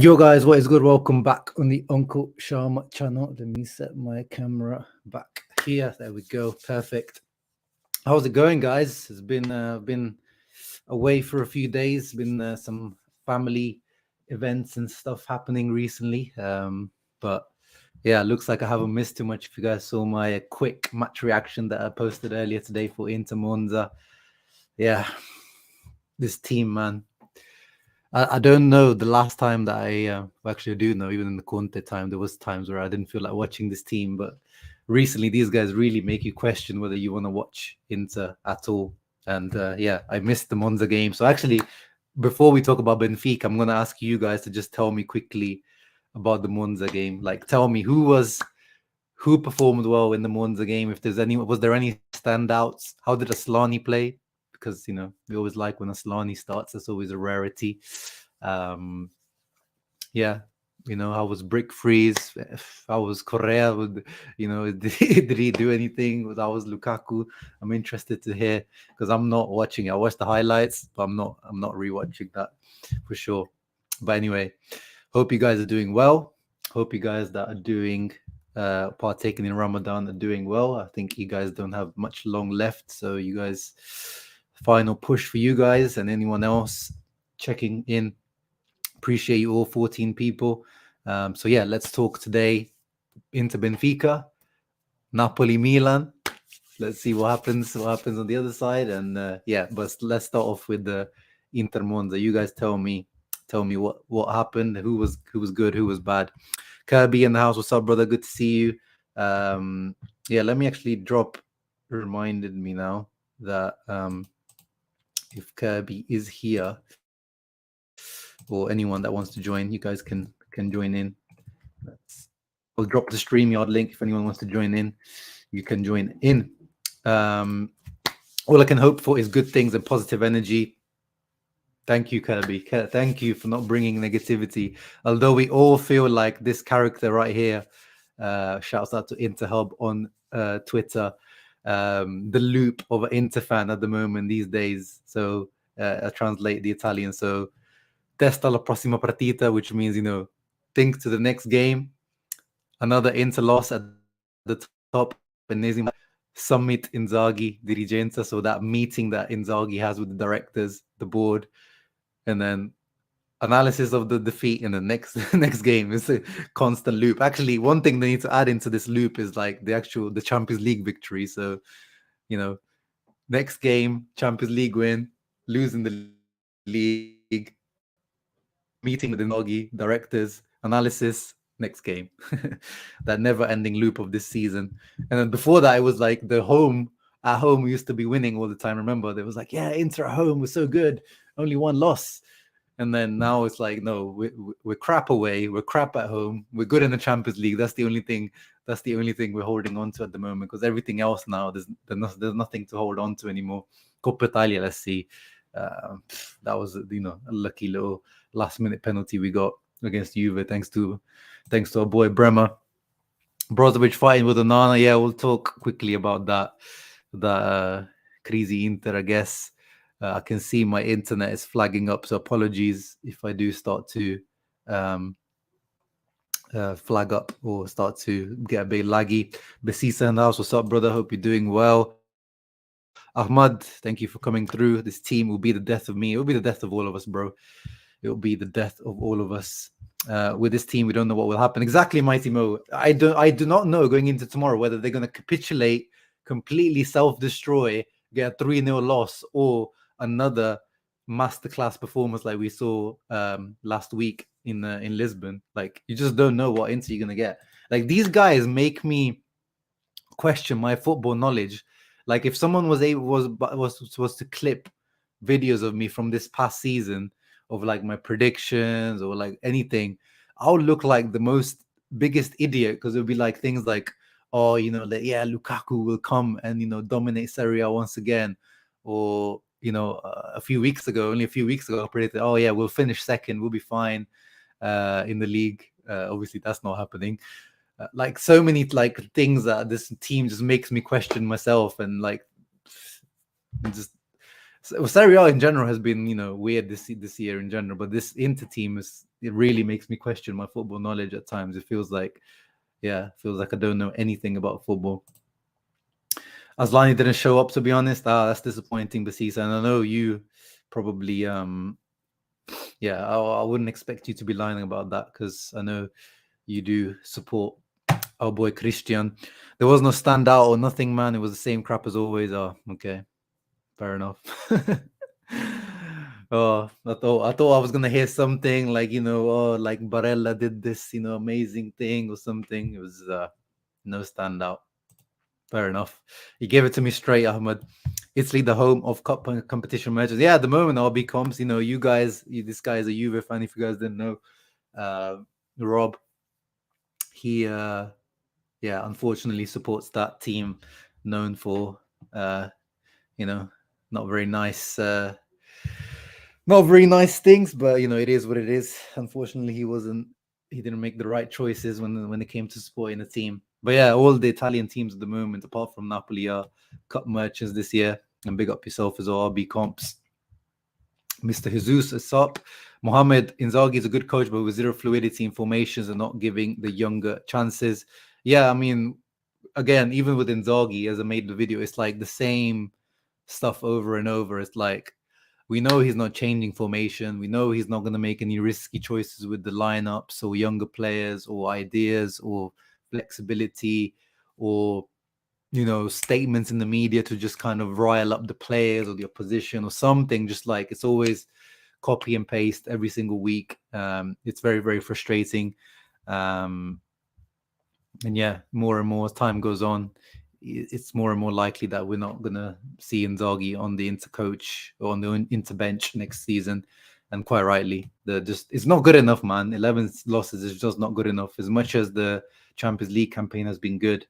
Yo guys, what is good? Welcome back on the Uncle Sharma channel. Let me set my camera back here. There we go. Perfect. How's it going, guys? It's been away for a few days. Been some family events and stuff happening recently. But yeah, looks like I haven't missed too much. If you guys saw my quick match reaction that I posted earlier today for Inter Monza, yeah, this team, man. I don't know the last time that actually I do know, even in the Conte time, there was times where I didn't feel like watching this team. But recently, these guys really make you question whether you want to watch Inter at all. And yeah, I missed the Monza game. So actually, before we talk about Benfica, I'm going to ask you guys to just tell me quickly about the Monza game. Like, tell me who performed well in the Monza game. If there's was there any standouts? How did Aslani play? Because we always like when Aslani starts. That's always a rarity. Yeah, how was Brick Freeze? How was Correa? Did he do anything? How was Lukaku? I'm interested to hear because I'm not watching it. I watched the highlights, but I'm not rewatching that for sure. But anyway, hope you guys are doing well. Hope you guys that are doing partaking in Ramadan are doing well. I think you guys don't have much long left, so you guys, final push for you guys and anyone else checking in. Appreciate you all, 14 people. So yeah, let's talk today into Benfica, Napoli, Milan. Let's see what happens on the other side. And yeah, but let's start off with the Inter Monza. You guys tell me what happened, who was good, who was bad. Kirby in the house, what's up, brother? Good to see you. Yeah, let me actually reminded me now that if Kirby is here or anyone that wants to join, you guys can join in. I'll drop the StreamYard link if anyone wants to join in. You can join in. All I can hope for is good things and positive energy. Thank you, Kirby. Thank you for not bringing negativity. Although we all feel like this character right here, shouts out to Interhub on Twitter, the loop of an Inter fan at the moment these days. So I translate the Italian. So testa la prossima partita, which means, think to the next game. Another Inter loss at the top. Amazing. Summit Inzaghi Dirigenza. So that meeting that Inzaghi has with the directors, the board, and then analysis of the defeat in the next game. It's a constant loop. Actually, one thing they need to add into this loop is like the Champions League victory. So, next game, Champions League win, losing the league, meeting with the Inzaghi directors, analysis, next game. That never-ending loop of this season. And then before that, it was like at home we used to be winning all the time. Remember, there was like, yeah, Inter at home was so good, only one loss. And then now it's like, no, we're crap away, we're crap at home, we're good in the Champions League. That's the only thing we're holding on to at the moment, because everything else now there's nothing to hold on to anymore. Coppa Italia, let's see. That was a lucky little last minute penalty we got against Juve, thanks to our boy Bremer. Brozovic fighting with Onana. Yeah, we'll talk quickly about that crazy Inter, I guess. I can see my internet is flagging up, so apologies if I do start to flag up or start to get a bit laggy. Besisa in the house, what's up, brother? Hope you're doing well. Ahmad, thank you for coming through. This team will be the death of me. It will be the death of all of us, bro. It will be the death of all of us. With this team, we don't know what will happen. Exactly, Mighty Mo. I do not know going into tomorrow whether they're going to capitulate, completely self-destroy, get a 3-0 loss, or another masterclass performance like we saw last week in Lisbon. Like, you just don't know what Inter you're going to get. Like, these guys make me question my football knowledge. Like, if someone was to clip videos of me from this past season of like my predictions or like anything, I'll look like the biggest idiot, because it'll be like things like, oh, Lukaku will come and dominate Serie A once again, or only a few weeks ago I predicted, oh yeah, we'll finish second, we'll be fine in the league. Obviously that's not happening. Like so many like things that this team just makes me question myself, and like Serie A in general has been weird this year in general, but this Inter team is it really makes me question my football knowledge at times. It feels like I don't know anything about football. Aslani didn't show up, to be honest. That's disappointing, Basisa. And I know you probably I wouldn't expect you to be lying about that, because I know you do support our boy Christian. There was no standout or nothing, man. It was the same crap as always. Oh, okay. Fair enough. Oh, I thought I was gonna hear something like, like Barella did this, amazing thing or something. It was no standout. Fair enough. You gave it to me straight, Ahmed. Italy, the home of cup competition matches. Yeah, at the moment, RB comps. You guys, this guy is a Juve fan. If you guys didn't know, Rob, he unfortunately supports that team, known for not very nice things, but it is what it is. Unfortunately, he didn't make the right choices when it came to supporting a team. But yeah, all the Italian teams at the moment, apart from Napoli, are cup merchants this year. And big up yourself as well, RB comps. Mr. Jesus is up. Mohamed Inzaghi is a good coach, but with zero fluidity in formations and not giving the younger chances. Yeah, I mean, again, even with Inzaghi, as I made the video, it's like the same stuff over and over. It's like, we know he's not changing formation. We know he's not going to make any risky choices with the lineups or younger players or ideas or flexibility or statements in the media to just kind of rile up the players or the opposition or something. Just like, it's always copy and paste every single week. It's very, very frustrating. And yeah, more and more as time goes on, it's more and more likely that we're not going to see Inzaghi on the intercoach or on the interbench next season. And quite rightly, it's not good enough, man. 11 losses is just not good enough. As much as the Champions League campaign has been good,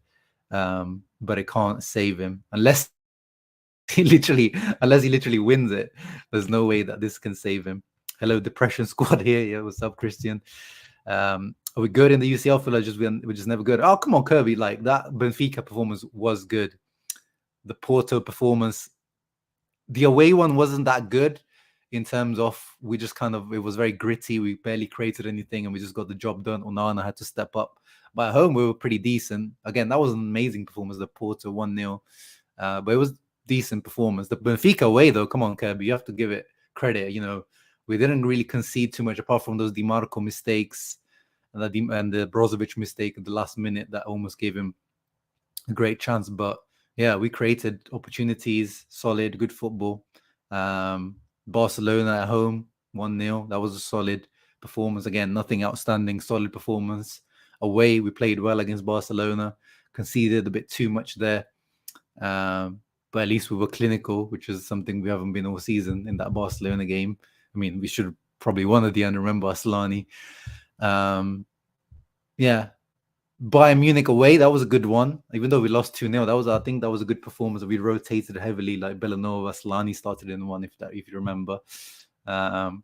but it can't save him unless he literally wins it. There's no way that this can save him. Hello, depression squad here. Yeah, what's up, Christian? Are we good in the UCL? Feel like we're just never good. Oh, come on, Kirby. Like, that Benfica performance was good. The Porto performance, the away one wasn't that good in terms of it was very gritty. We barely created anything and we just got the job done. Onana had to step up. But at home, we were pretty decent. Again, that was an amazing performance, the Porto 1-0. But it was decent performance. The Benfica away, though, come on, Kirby, you have to give it credit. We didn't really concede too much apart from those Di Marco mistakes and the Brozovic mistake at the last minute that almost gave him a great chance. But yeah, we created opportunities, solid, good football. Barcelona at home, 1-0. That was a solid performance. Again, nothing outstanding, solid performance. Away, we played well against Barcelona, conceded a bit too much there. But at least we were clinical, which is something we haven't been all season in that Barcelona game. I mean, we should have probably won at the end. Remember Aslani. Yeah. Bayern Munich away, that was a good one. Even though we lost 2-0, I think that was a good performance. We rotated heavily, like Belanova, Aslani started in one, if you remember. So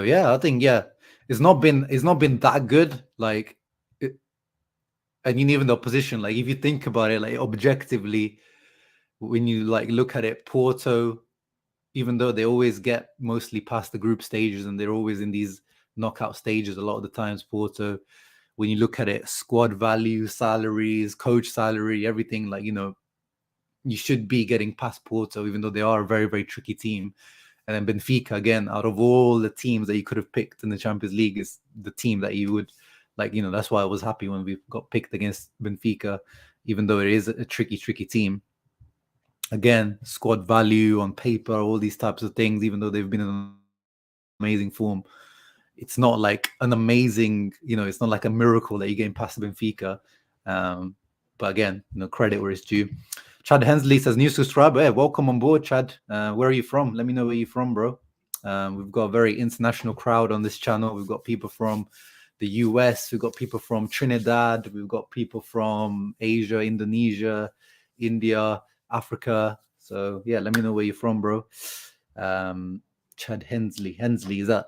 yeah, I think it's not been that good. Like, and even the opposition, like, if you think about it, like, objectively, when you like look at it, Porto, even though they always get mostly past the group stages and they're always in these knockout stages a lot of the times, Porto, when you look at it, squad value, salaries, coach salary, everything, like, you should be getting past Porto, even though they are a very, very tricky team. And then Benfica, again, out of all the teams that you could have picked in the Champions League, is the team that you would, like, that's why I was happy when we got picked against Benfica, even though it is a tricky, tricky team. Again, squad value on paper, all these types of things, even though they've been in amazing form, it's not like an amazing, it's not like a miracle that you're getting past Benfica. But again, credit where it's due. Chad Hensley says, new subscriber. Hey, welcome on board, Chad. Where are you from? Let me know where you're from, bro. We've got a very international crowd on this channel. We've got people from the US. We've got people from Trinidad. We've got people from Asia, Indonesia, India, Africa. So yeah, let me know where you're from, bro. Chad Hensley, is that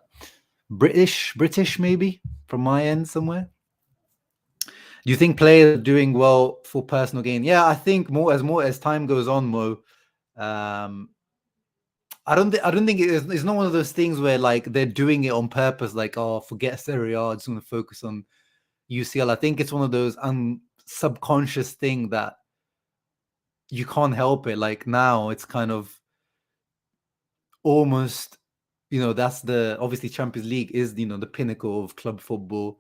British maybe from my end somewhere? Do you think players are doing well for personal gain? Yeah, I think more as time goes on, Mo. I don't think it's not one of those things where like they're doing it on purpose, like, oh, forget Serie A, just going to focus on UCL. I think it's one of those subconscious thing that you can't help it. Like now it's kind of almost, that's obviously Champions League is, the pinnacle of club football.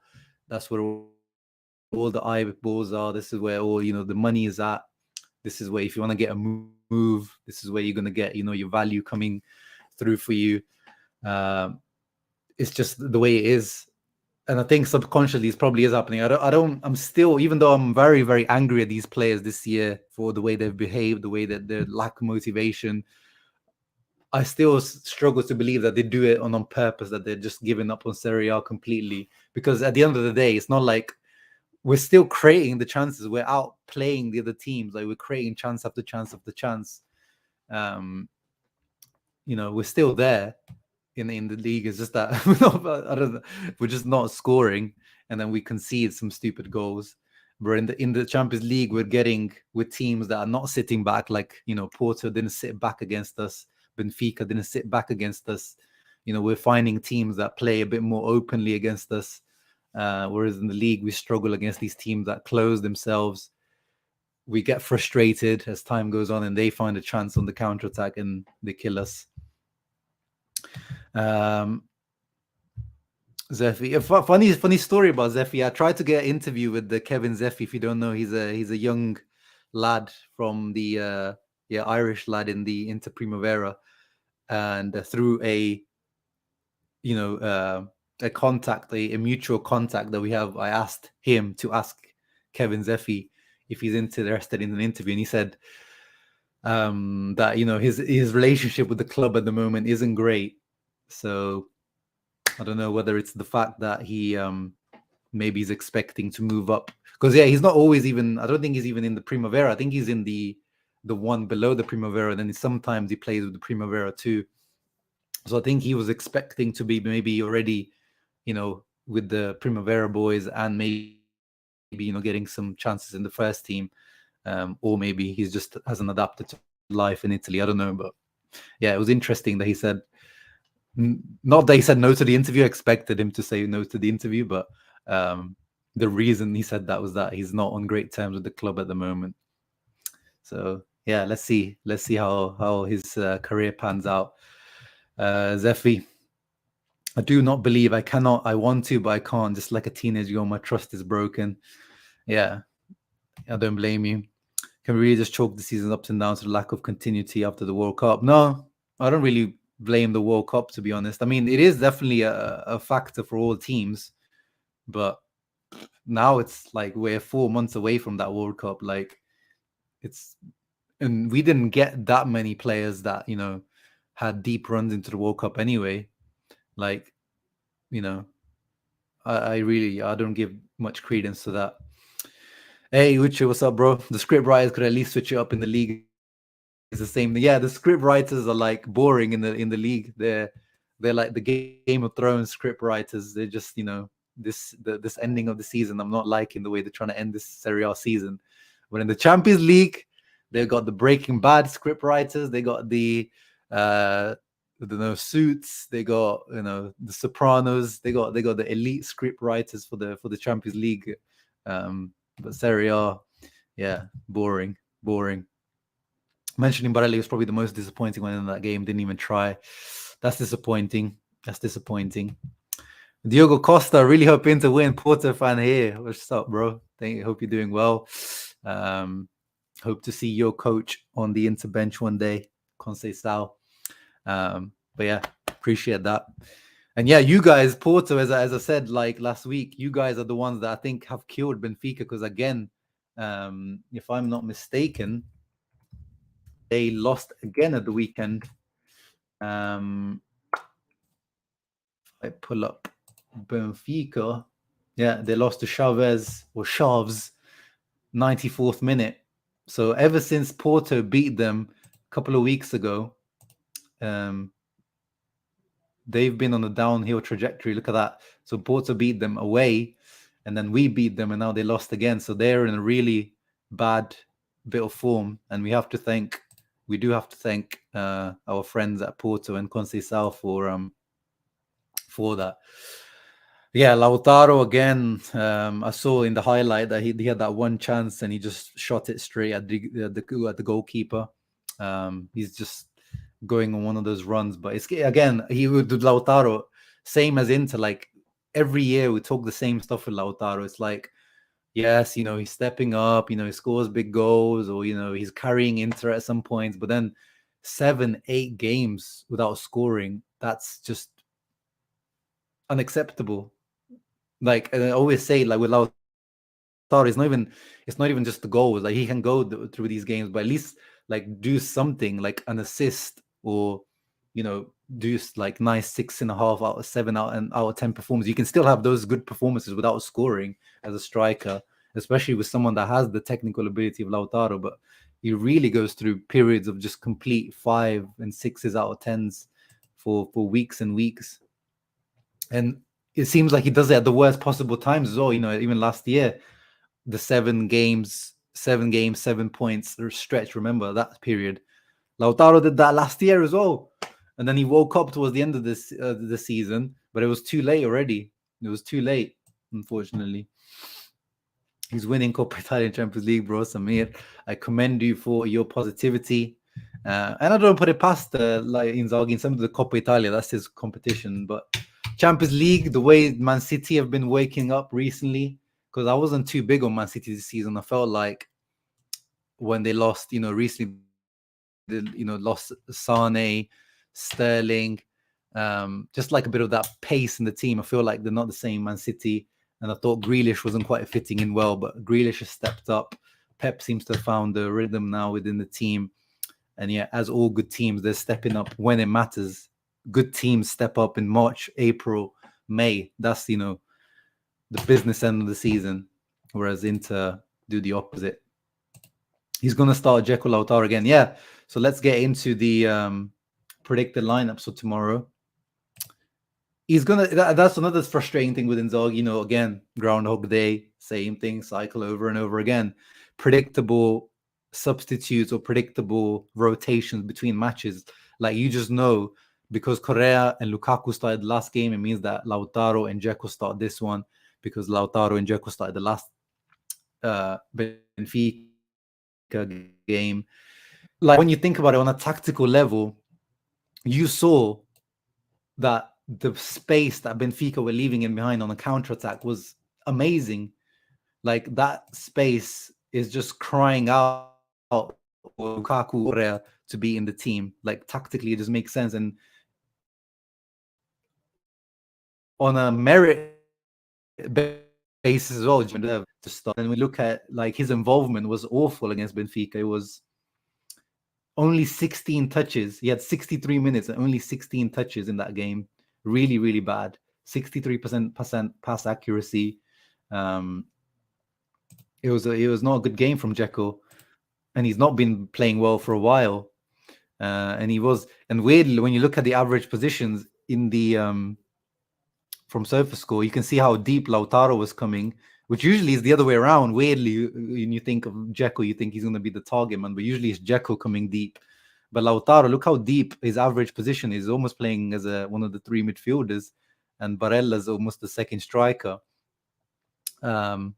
That's where all the eyeballs are. This is where all, the money is at. This is where, if you want to get a move, this is where you're going to get, your value coming through for you. It's just the way it is. And I think subconsciously it probably is happening. I'm still, even though I'm very, very angry at these players this year for the way they've behaved, the way that their lack of motivation, I still struggle to believe that they do it on purpose, that they're just giving up on Serie A completely. Because at the end of the day, it's not like we're still creating the chances. We're out playing the other teams. Like we're creating chance after chance after chance. We're still there in the league. It's just that we're just not scoring, and then we concede some stupid goals. But in the Champions League, we're getting with teams that are not sitting back. Like Porto didn't sit back against us. Benfica didn't sit back against us. We're finding teams that play a bit more openly against us. Whereas in the league, we struggle against these teams that close themselves. We get frustrated as time goes on, and they find a chance on the counterattack and they kill us. Zeffy, funny story about Zeffy. I tried to get an interview with the Kevin Zeffy. If you don't know, he's a young lad from the Irish lad in the Inter Primavera, and through a contact, a mutual contact that we have, I asked him to ask Kevin Zeffy if he's interested in an interview, and he said that his relationship with the club at the moment isn't great. So I don't know whether it's the fact that he maybe he's expecting to move up, because he's not always even. I don't think he's even in the Primavera. I think he's in the one below the Primavera. Then sometimes he plays with the Primavera too. So I think he was expecting to be maybe already, with the Primavera boys, and maybe getting some chances in the first team, or maybe he's just hasn't adapted to life in Italy. I don't know, but yeah, it was interesting that he said. Not that he said no to the interview. I expected him to say no to the interview, but the reason he said that was that he's not on great terms with the club at the moment. So yeah, let's see how his career pans out. Zeffy, I do not believe I cannot. I want to, but I can't. Just like a teenage girl, my trust is broken. Yeah, I don't blame you. Can we really just chalk the season ups and downs to the lack of continuity after the World Cup? No, I don't really blame the World Cup, to be honest. I mean, it is definitely a factor for all teams, but now it's like we're 4 months away from that World Cup. Like and we didn't get that many players that had deep runs into the World Cup anyway. Like I don't give much credence to that. Hey Uche, what's up, bro? The script writers could at least switch it up in the league. It's the same. Yeah, the script writers are like boring in the league. They're like the Game of Thrones script writers. They're just this ending of the season. I'm not liking the way they're trying to end this Serie A season. But in the Champions League, they've got the Breaking Bad script writers. They got the Suits. They got the Sopranos. They got the elite script writers for the Champions League. But Serie A, yeah, boring. Mentioning Barelli was probably the most disappointing one in that game. Didn't even try. That's disappointing. Diogo Costa, really hoping to win. Porto fan here. What's up, bro? Hope you're doing well. Hope to see your coach on the interbench one day, Conceição. But yeah, appreciate that. And yeah, you guys, Porto, as I said like last week, you guys are the ones that I think have killed Benfica, because again, if I'm not mistaken, they lost again at the weekend. I pull up Benfica. Yeah, they lost to Chaves, 94th minute. So ever since Porto beat them a couple of weeks ago, they've been on a downhill trajectory. Look at that. So Porto beat them away, and then we beat them, and now they lost again. So they're in a really bad bit of form, and we have to thank we do have to thank our friends at Porto and Conceição for that. Yeah, Lautaro again. I saw in the highlight that he had that one chance and he just shot it straight at the goalkeeper. He's just going on one of those runs, but it's again he would do Lautaro same as Inter. Like every year we talk the same stuff with Lautaro. It's like, yes, he's stepping up. He scores big goals, or he's carrying Inter at some points. But then 7-8 games without scoring, that's just unacceptable. Like, and I always say, like with Lautaro, it's not even just the goals. Like he can go through these games, but at least like do something, like an assist, or do like nice 6.5 out of 7 out of 10 performance. You can still have those good performances without scoring as a striker, especially with someone that has the technical ability of Lautaro. But he really goes through periods of just complete 5 and 6s out of 10s for weeks and weeks. And it seems like he does it at the worst possible times as well. Even last year, the 7 games, 7 points stretch. Remember that period? Lautaro did that last year as well. And then he woke up towards the end of the season, but it was too late already. It was too late, unfortunately. He's winning Coppa Italia and Champions League, bro. Samir, I commend you for your positivity. And I don't put it past like Inzaghi in some of the Coppa Italia. That's his competition. But Champions League, the way Man City have been waking up recently, because I wasn't too big on Man City this season. I felt like when they lost, recently, lost Sane, Sterling, just like a bit of that pace in the team. I feel like they're not the same Man City. And I thought Grealish wasn't quite fitting in well, but Grealish has stepped up. Pep seems to have found the rhythm now within the team. And yeah, as all good teams, they're stepping up when it matters. Good teams step up in March, April, May. That's, the business end of the season. Whereas Inter do the opposite. He's going to start Dzeko, Lautaro again. Yeah. So let's get into the predicted lineup. So tomorrow, he's going to... That's another frustrating thing with Inzaghi. Again, Groundhog Day, same thing, cycle over and over again. Predictable substitutes or predictable rotations between matches. Like, you just know, because Correa and Lukaku started the last game, it means that Lautaro and Dzeko start this one, because Lautaro and Dzeko started the last Benfica game. Like, when you think about it on a tactical level, you saw that the space that Benfica were leaving in behind on a counter-attack was amazing. Like, that space is just crying out for Lukaku Correa to be in the team. Like, tactically, it just makes sense. And on a merit basis as well, to start. And we look at, like, his involvement was awful against Benfica. It was only 16 touches. He had 63 minutes and only 16 touches in that game. Really, really bad. 63% pass accuracy. It was not a good game from Dzeko, and he's not been playing well for a while. And weirdly, when you look at the average positions in the from SofaScore, you can see how deep Lautaro was coming, which usually is the other way around. Weirdly, when you think of Dzeko, you think he's going to be the target man, but usually it's Dzeko coming deep. But Lautaro, look how deep his average position is. Almost playing as one of the 3 midfielders, and Barella's almost the second striker. So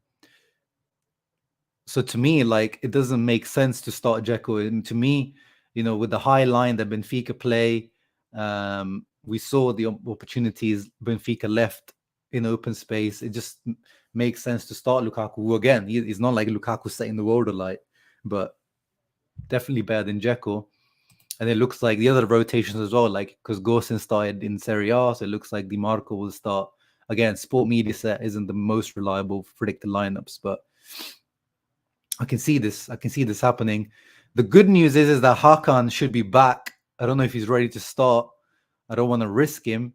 to me, like, it doesn't make sense to start Dzeko. And to me, with the high line that Benfica play, we saw the opportunities Benfica left in open space. It just makes sense to start Lukaku, who, again, he's not like Lukaku setting the world alight, but definitely better than Dzeko. And it looks like the other rotations as well, like, because Gosen started in Serie A, so it looks like Di Marco will start. Again, Sport Media Set isn't the most reliable predicted lineups, but I can see this happening. The good news is that Hakan should be back. I don't know if he's ready to start. I don't want to risk him.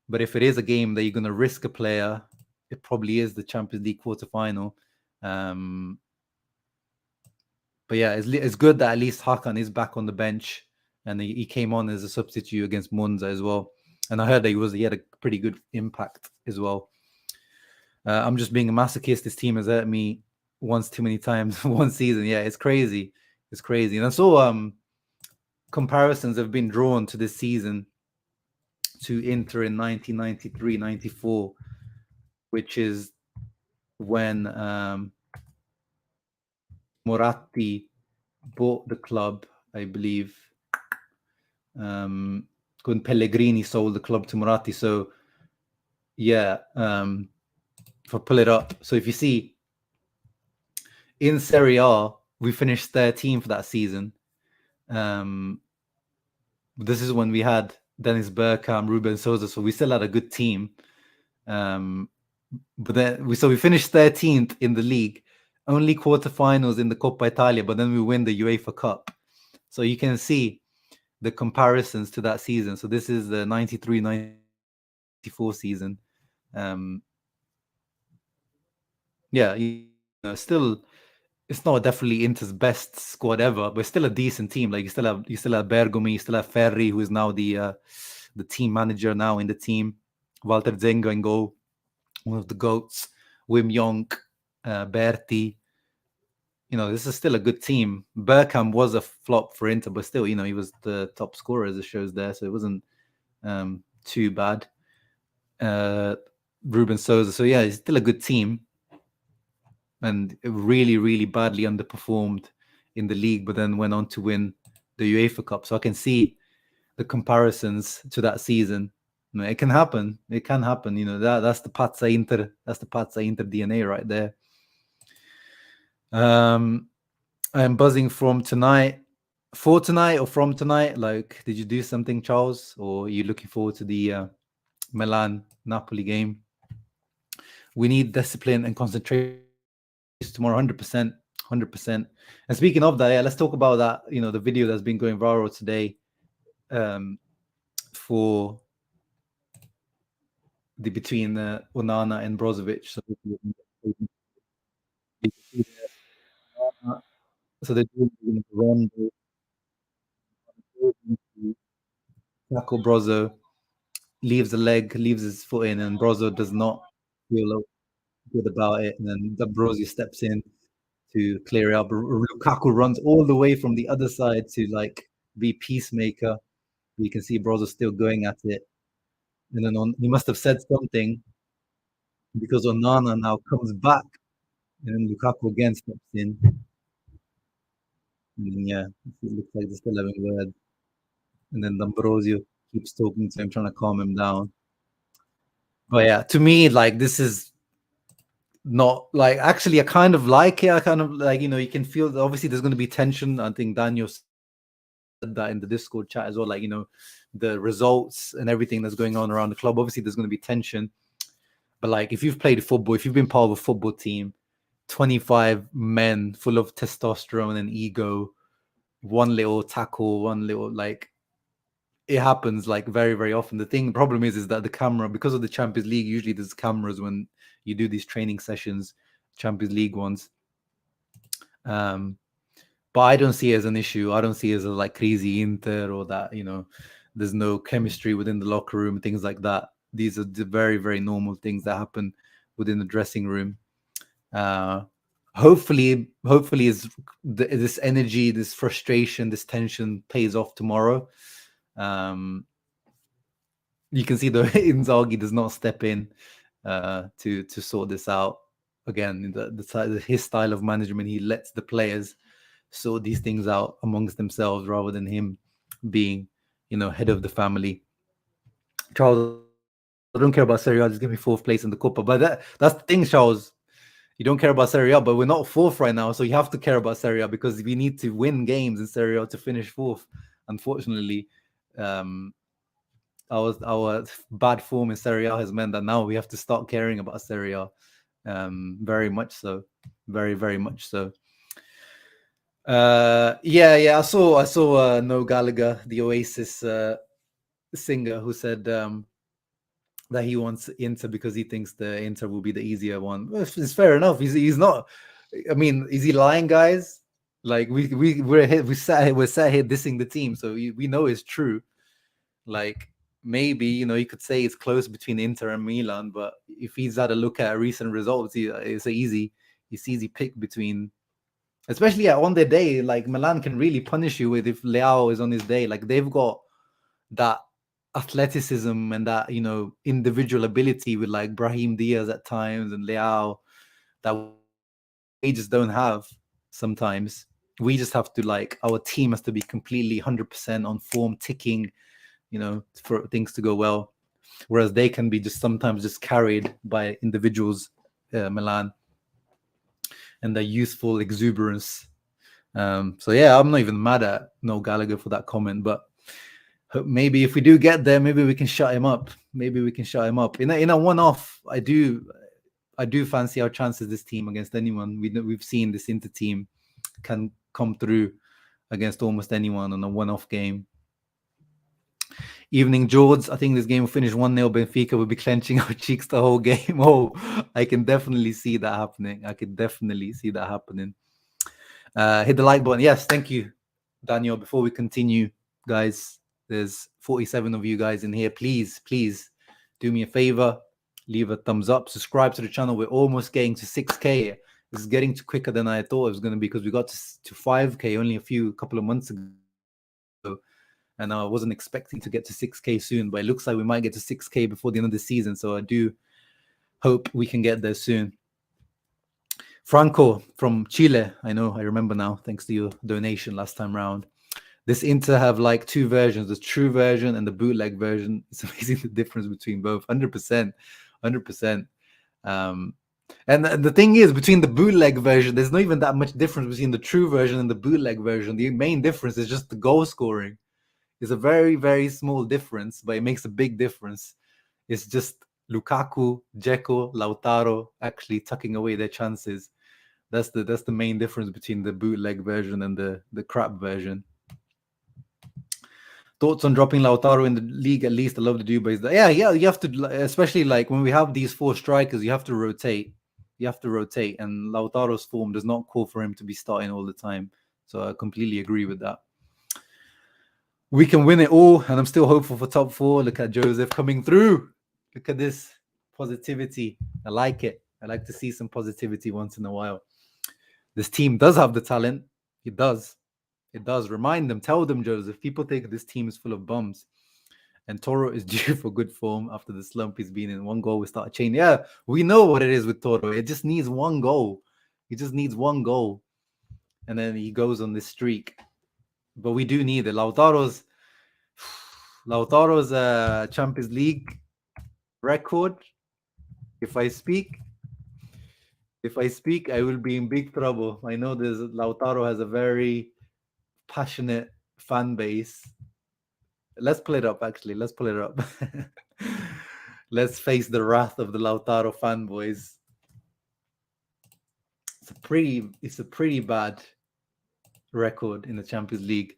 But if it is a game that you're going to risk a player, it probably is the Champions League quarterfinal. But yeah, it's good that at least Hakan is back on the bench, and he came on as a substitute against Monza as well. And I heard that he had a pretty good impact as well. I'm just being a masochist. This team has hurt me once too many times one season. Yeah, it's crazy. It's crazy. And I saw comparisons have been drawn to this season to Inter in 1993-94, which is when Moratti bought the club, I believe. When Pellegrini sold the club to Moratti. So, yeah, if I pull it up. So if you see, in Serie A, we finished 13th for that season. This is when we had Dennis Bergkamp, Ruben Souza, so we still had a good team. But then we finished 13th in the league, only quarterfinals in the Coppa Italia, but then we win the UEFA Cup. So you can see the comparisons to that season. So this is the 93-94 season. Yeah, still, it's not definitely Inter's best squad ever, but still a decent team. Like you still have Bergomi, you still have Ferri, who is now the team manager now in the team. Walter Zenga in goal, one of the goats. Wim Jonk, Berti. This is still a good team. Bergkamp was a flop for Inter, but still, he was the top scorer, as it shows there, so it wasn't too bad. Ruben Souza. So yeah, it's still a good team, and really, really badly underperformed in the league, but then went on to win the UEFA Cup. So I can see the comparisons to that season. It can happen. It can happen. That's the Pazza Inter. That's the Pazza Inter DNA right there. I'm buzzing from tonight. For tonight or from tonight? Like, did you do something, Charles? Or are you looking forward to the Milan Napoli game? We need discipline and concentration tomorrow, 100%. 100%. And speaking of that, yeah, let's talk about that. The video that's been going viral today for the between Onana and Brozovic. So they're doing the run, tackle Brozo, leaves his foot in, and Brozo does not feel good about it. And then the Brozo steps in to clear it up. Lukaku runs all the way from the other side to be peacemaker. You can see Brozo still going at it. And then he must have said something because Onana now comes back, and then Lukaku again steps in. And yeah, it looks like they're still having words. And then D'Ambrosio keeps talking to him, trying to calm him down. But yeah, to me, this is not actually I kind of like it. I kind of you can feel that obviously there's going to be tension. I think Daniel said that in the Discord chat as well. The results and everything that's going on around the club. Obviously, there's going to be tension. But if you've played football, if you've been part of a football team, 25 men full of testosterone and ego, one little tackle, one little it happens very, very often. The problem is that the camera, because of the Champions League, usually there's cameras when you do these training sessions, Champions League ones. But I don't see it as an issue. I don't see it as a crazy Inter or that, there's no chemistry within the locker room, things like that. These are the very, very normal things that happen within the dressing room. Hopefully this energy, this frustration, this tension pays off tomorrow. You can see the Inzaghi does not step in to sort this out. Again, his style of management, he lets the players sort these things out amongst themselves rather than him being, head of the family. Charles, I don't care about Serie A. Just give me fourth place in the Coppa. But that's the thing, Charles. You don't care about Serie A, but we're not fourth right now, so you have to care about Serie A because we need to win games in Serie A to finish fourth. Unfortunately, our bad form in Serie A has meant that now we have to start caring about Serie A. Very much so, very, very much so. Yeah. I saw No Gallagher, the Oasis singer, who said that he wants Inter because he thinks the Inter will be the easier one. Well, it's fair enough. He's not. I mean, is he lying, guys? We're sat here dissing the team, so we know it's true. Maybe you could say it's close between Inter and Milan, but if he's had a look at recent results, it's an easy pick between especially on their day. Like Milan can really punish you with if Leao is on his day. Like they've got that athleticism and that, you know, individual ability with like Brahim Diaz at times and Leao that we just don't have sometimes. We just have to, like, our team has to be completely 100% on form, ticking, you know, for things to go well. Whereas they can be just sometimes just carried by individuals, Milan, and their youthful exuberance. So yeah, I'm not even mad at Noel Gallagher for that comment, but maybe if we do get there, maybe we can shut him up. Maybe we can shut him up in a one-off. I do fancy our chances this team against anyone. We've seen this Inter team can come through against almost anyone on a one-off game. Evening George, I think this game will finish 1-0. Benfica will be clenching our cheeks the whole game. Oh, I can definitely see that happening. Hit the like button. Yes, thank you, Daniel. Before we continue, guys, there's 47 of you guys in here. Please do me a favor. Leave a thumbs up. Subscribe to the channel. We're almost getting to 6K. This is getting quicker than I thought it was going to be because we got to 5K only a couple of months ago. And I wasn't expecting to get to 6K soon, but it looks like we might get to 6K before the end of the season. So I do hope we can get there soon. Franco from Chile. I remember now, thanks to your donation last time round. This Inter have like two versions, the true version and the bootleg version. It's amazing the difference between both. 100%. And the thing is, between the bootleg version, there's not even that much difference between the true version and the bootleg version. The main difference is just the goal scoring. It's a very, very small difference, but it makes a big difference. It's just Lukaku, Dzeko, Lautaro actually tucking away their chances. That's the main difference between the bootleg version and the crap version. Thoughts on dropping Lautaro in the league at least? I love the Dubais. Yeah, you have to, especially like when we have these four strikers, you have to rotate. And Lautaro's form does not call for him to be starting all the time. So I completely agree with that. We can win it all, and I'm still hopeful for top four. Look at Joseph coming through. Look at this positivity. I like it. I like to see some positivity once in a while. This team does have the talent. It does. Remind them, tell them, Joseph. People think this team is full of bums. And Toro is due for good form after the slump he's been in. One goal, we start a chain. Yeah, we know what it is with Toro. It just needs one goal. And then he goes on this streak. But we do need it. Lautaro's Champions League record. If I speak, I will be in big trouble. I know Lautaro has a very passionate fan base. Let's pull it up, actually. Let's face the wrath of the Lautaro fanboys. It's a pretty bad record in the Champions League.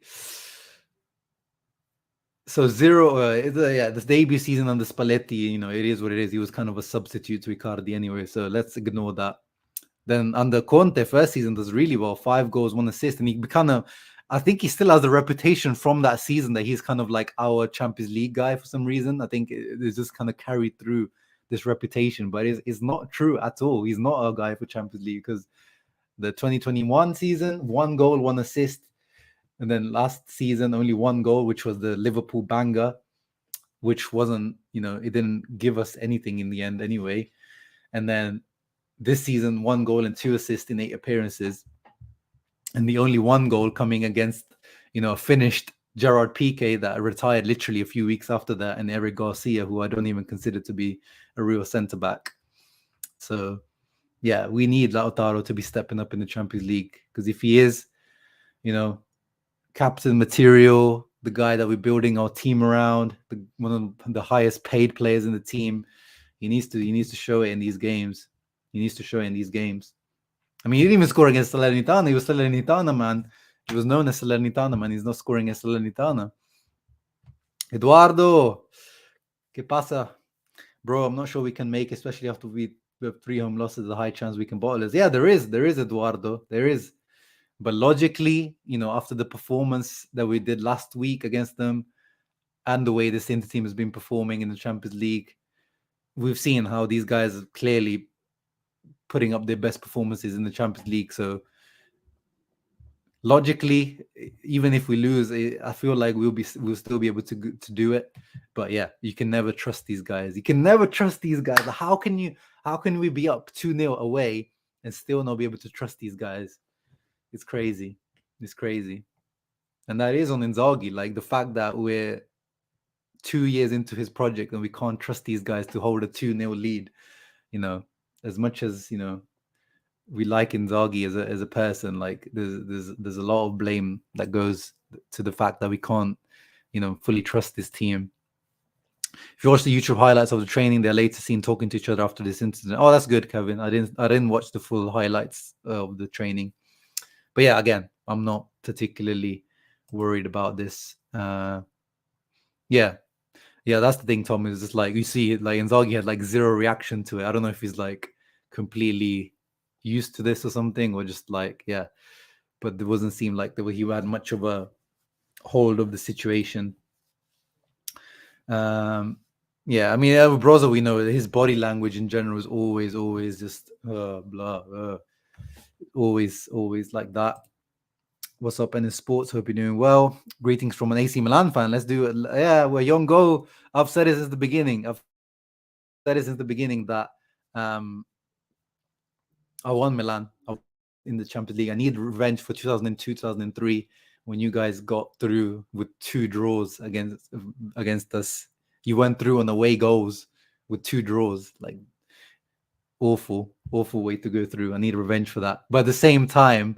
So 0, this debut season under Spalletti, it is what it is. He was kind of a substitute to Icardi anyway, so let's ignore that. Then under Conte, first season does really well, 5 goals, 1 assist, and he I think he still has the reputation from that season that he's kind of like our Champions League guy for some reason. I think it's just kind of carried through this reputation, but it's not true at all. He's not a guy for Champions League because the 2021 season, 1 goal, 1 assist. And then last season, only 1 goal, which was the Liverpool banger, which wasn't, it didn't give us anything in the end anyway. And then this season, 1 goal and 2 assists in 8 appearances. And the only 1 goal coming against, a finished Gerard Piqué that retired literally a few weeks after that, and Eric Garcia, who I don't even consider to be a real centre-back. So, yeah, we need Lautaro to be stepping up in the Champions League, because if he is, captain material, the guy that we're building our team around, one of the highest paid players in the team, he needs to show it in these games. I mean, he didn't even score against Salernitana. He was Salernitana, man. He was known as Salernitana, man. He's not scoring against Salernitana. Eduardo, ¿qué pasa? Bro, I'm not sure we can make, especially after we have 3 home losses, a high chance we can bottle this. Yeah, there is, Eduardo. There is. But logically, after the performance that we did last week against them and the way this Inter team has been performing in the Champions League, we've seen how these guys are clearly putting up their best performances in the Champions League. So logically, even if we lose, I feel like we'll still be able to do it. But yeah, you can never trust these guys. You can never trust these guys. How can we be up 2-0 away and still not be able to trust these guys? It's crazy. It's crazy. And that is on Inzaghi. Like the fact that we're 2 years into his project and we can't trust these guys to hold a 2-0 lead. As much as we like Inzaghi as a person, like there's a lot of blame that goes to the fact that we can't fully trust this team. If you watch the YouTube highlights of the training, they're later seen talking to each other after this incident. Oh, that's good, Kevin. I didn't watch the full highlights of the training, but yeah, again, I'm not particularly worried about this. Yeah, that's the thing, Tom. Is just like you see, like Inzaghi had like zero reaction to it. I don't know if he's like completely used to this or something, or just like but it wasn't seem like he had much of a hold of the situation. Yeah, I mean, Broza, we know his body language in general is always just always like that. What's up, in sports? Hope you're doing well. Greetings from an AC Milan fan. Let's do it. Yeah, we're young go. I've said it since the beginning. That I won Milan in the Champions League. I need revenge for 2002, 2003, when you guys got through with 2 draws against us. You went through on away goals with 2 draws. Like awful way to go through. I need revenge for that. But at the same time,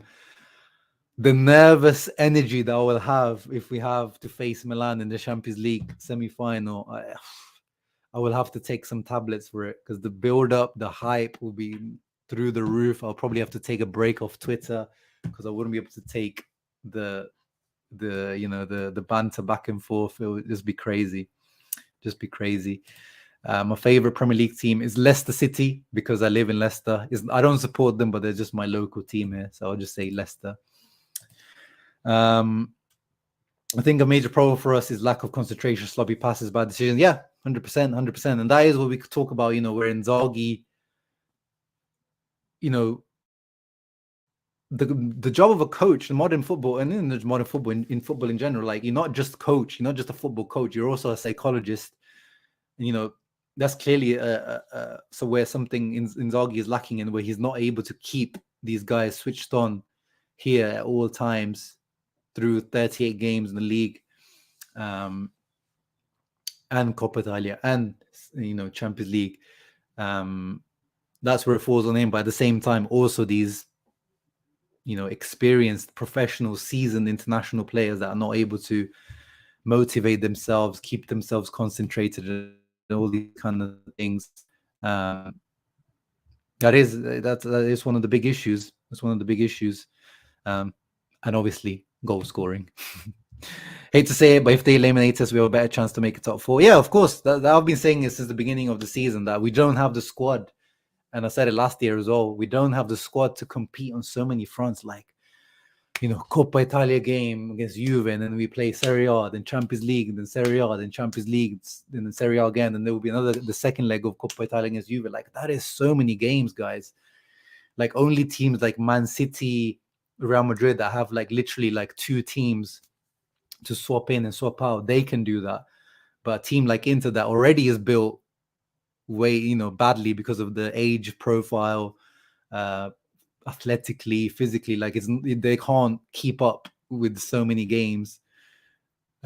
the nervous energy that I will have if we have to face Milan in the Champions League semi-final, I will have to take some tablets for it, because the build-up, the hype will be through the roof. I'll probably have to take a break off Twitter, because I wouldn't be able to take the banter back and forth. It would just be crazy. My favorite Premier League team is Leicester City, because I live in Leicester. I don't support them, but they're just my local team here, so I'll just say Leicester. I think a major problem for us is lack of concentration, sloppy passes, bad decisions. Yeah, 100%. And that is what we could talk about, where Inzaghi, the job of a coach in modern football, and in modern football, in football in general, like, you're not just coach, you're not just a football coach, you're also a psychologist. And, that's clearly so where something Inzaghi is lacking, and where he's not able to keep these guys switched on here at all times through 38 games in the league, and Coppa Italia, and Champions League. That's where it falls on him. But at the same time, also these experienced, professional, seasoned international players that are not able to motivate themselves, keep themselves concentrated, and all these kind of things. That is one of the big issues. That's one of the big issues. And obviously goal scoring. Hate to say it, but if they eliminate us, we have a better chance to make a top 4. Yeah, of course. That I've been saying this since the beginning of the season, that we don't have the squad. And I said it last year as well. We don't have the squad to compete on so many fronts, like, Coppa Italia game against Juve, and then we play Serie A, then Champions League, then Serie A, then Champions League, then Serie A again, and there will be the second leg of Coppa Italia against Juve. Like, that is so many games, guys. Like, only teams like Man City, Real Madrid, that have like literally like 2 teams to swap in and swap out, they can do that. But a team like Inter that already is built way, badly because of the age profile, athletically, physically, like they can't keep up with so many games.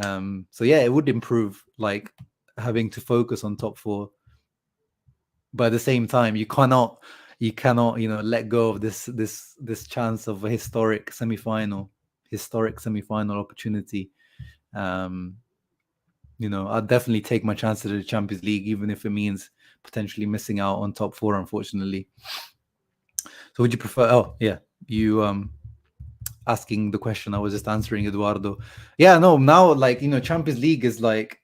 So yeah, it would improve, like having to focus on top 4. But at the same time, you cannot, let go of this chance of a historic semi-final opportunity. I'll definitely take my chances at the Champions League, even if it means potentially missing out on top 4, unfortunately. So would you prefer? Oh yeah, you asking the question, I was just answering, Eduardo. Yeah, no, now, like, Champions League is like,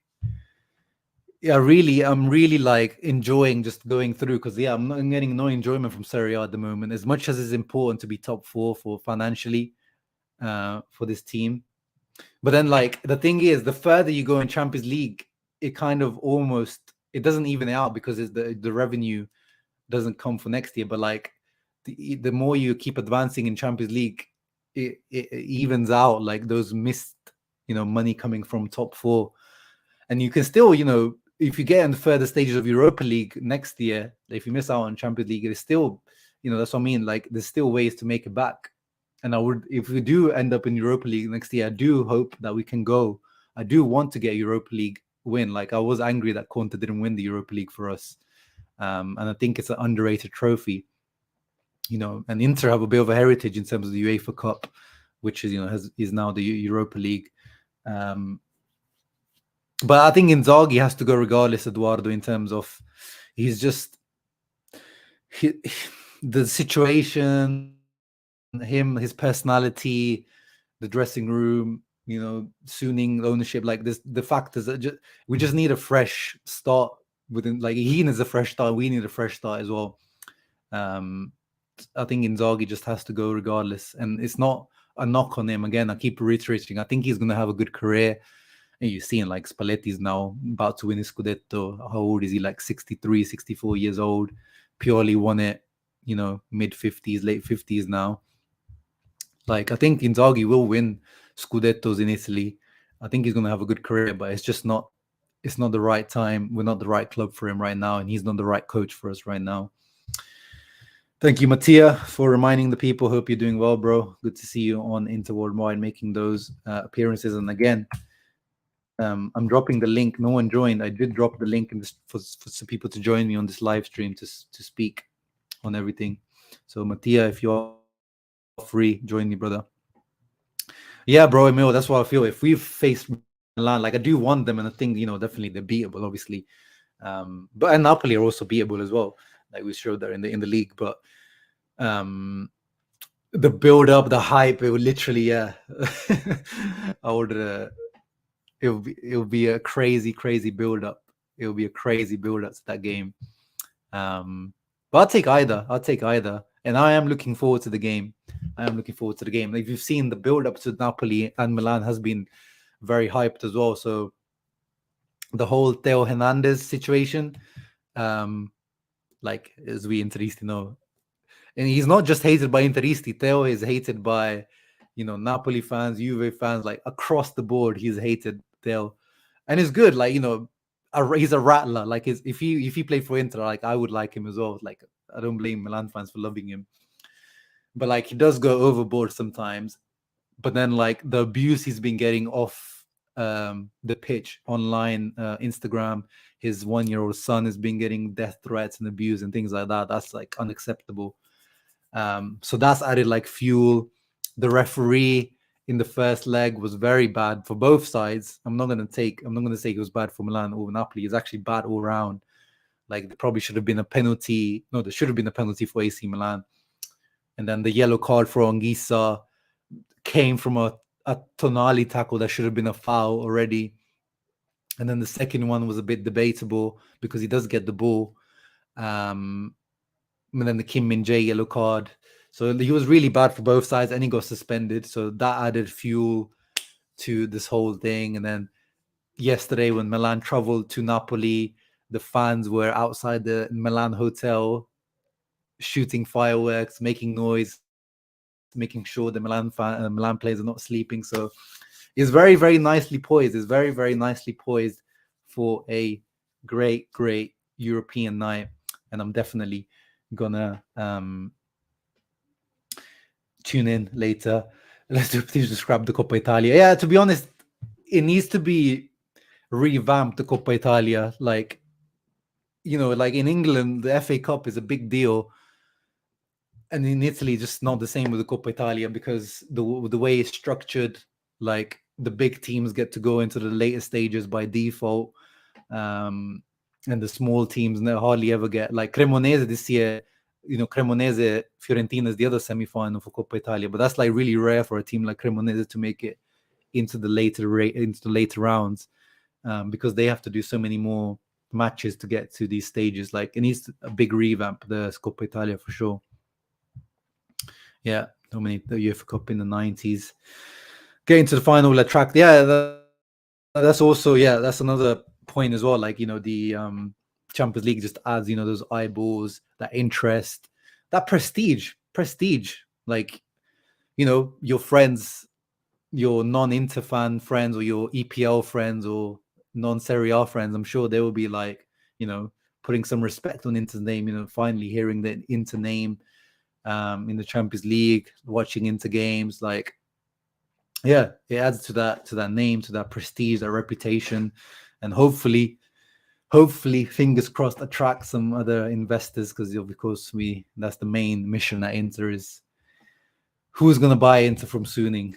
yeah, I'm really like enjoying just going through, because I'm getting no enjoyment from Serie A at the moment, as much as it's important to be top 4 for financially for this team. But then, like, the thing is, the further you go in Champions League, it kind of it doesn't even out, because the revenue doesn't come for next year. But like, the more you keep advancing in Champions League, it evens out like those missed, money coming from top four, and you can still, if you get in the further stages of Europa League next year, if you miss out on Champions League, it's still, that's what I mean. Like there's still ways to make it back. And if we do end up in Europa League next year, I do hope that we can go. I do want to get a Europa League win. Like I was angry that Conte didn't win the Europa League for us. And I think it's an underrated trophy. And Inter have a bit of a heritage in terms of the UEFA Cup, which is, is now the Europa League. But I think Inzaghi has to go regardless, Eduardo, in terms of he's just the situation, his personality, the dressing room, Suning ownership, like this. The fact is that we just need a fresh start within. Like he needs a fresh start. We need a fresh start as well. I think Inzaghi just has to go regardless, and it's not a knock on him. Again, I keep reiterating. I think he's going to have a good career. And you're seeing like Spalletti's now about to win his Scudetto. How old is he? Like 63, 64 years old. Purely won it, mid 50s, late 50s now. Like I think Inzaghi will win Scudettos in Italy. I think he's going to have a good career, but it's not the right time. We're not the right club for him right now, and he's not the right coach for us right now. Thank you, Mattia, for reminding the people. Hope you're doing well, bro. Good to see you on Inter Worldwide making those appearances. And again, I'm dropping the link. No one joined. I did drop the link for some people to join me on this live stream to speak on everything. So Mattia, if you're free, join me, brother. Yeah, bro, Emil, that's what I feel. If we've faced Milan, like I do want them, and I think definitely they're beatable, obviously. But and Napoli are also beatable as well. Like we showed there in the league. But the build up, the hype, it would literally, I would. It'll be a crazy build up. It'll be a crazy build up to that game. But I'll take either. And I am looking forward to the game. If you've seen the build up to Napoli and Milan has been very hyped as well. So the whole Theo Hernandez situation, like as we Interisti know, and he's not just hated by Interisti. Theo is hated by, Napoli fans, Juve fans, like across the board. He's hated Theo, and it's good. Like he's a rattler. Like if he played for Inter, like I would like him as well. Like I don't blame Milan fans for loving him, but like he does go overboard sometimes. But then like the abuse he's been getting off the pitch, online, Instagram, his 1-year-old son has been getting death threats and abuse and things like that. That's like unacceptable. So that's added like fuel. The referee in the first leg was very bad for both sides. I'm not going to say he was bad for Milan or Napoli. He's actually bad all around. Like there probably should have been a penalty. No, there should have been a penalty for AC Milan. And then the yellow card for Anguissa came from a Tonali tackle that should have been a foul already. And then the second one was a bit debatable because he does get the ball. And then the Kim Min-jae yellow card. So he was really bad for both sides and he got suspended. So that added fuel to this whole thing. And then yesterday when Milan traveled to Napoli, the fans were outside the Milan hotel shooting fireworks, making noise, making sure the Milan players are not sleeping. So it's very, very nicely poised. It's very, very nicely poised for a great, great European night. And I'm definitely gonna tune in later. Let's please describe the Coppa Italia. Yeah, to be honest, it needs to be revamped, the Coppa Italia. Like, like in England, the FA Cup is a big deal. And in Italy, just not the same with the Coppa Italia because the way it's structured, like the big teams get to go into the later stages by default. And the small teams hardly ever get, like Cremonese this year, Cremonese Fiorentina is the other semi-final for Coppa Italia, but that's like really rare for a team like Cremonese to make it into the later rounds, because they have to do so many more matches to get to these stages. Like it needs a big revamp, the Coppa Italia for sure. Yeah, dominate the UEFA Cup in the 90s. Getting to the final will attract. Yeah, that's also, that's another point as well. Like, the Champions League just adds, those eyeballs, that interest, that prestige. Like, your friends, your non-Inter fan friends, or your EPL friends, or non-Serie A friends, I'm sure they will be like, putting some respect on Inter's name. Finally hearing the Inter name in the Champions League, watching Inter games, like, yeah, it adds to that name, to that prestige, that reputation, and hopefully, fingers crossed, attract some other investors, because of course that's the main mission at Inter, is who's going to buy Inter from Suning.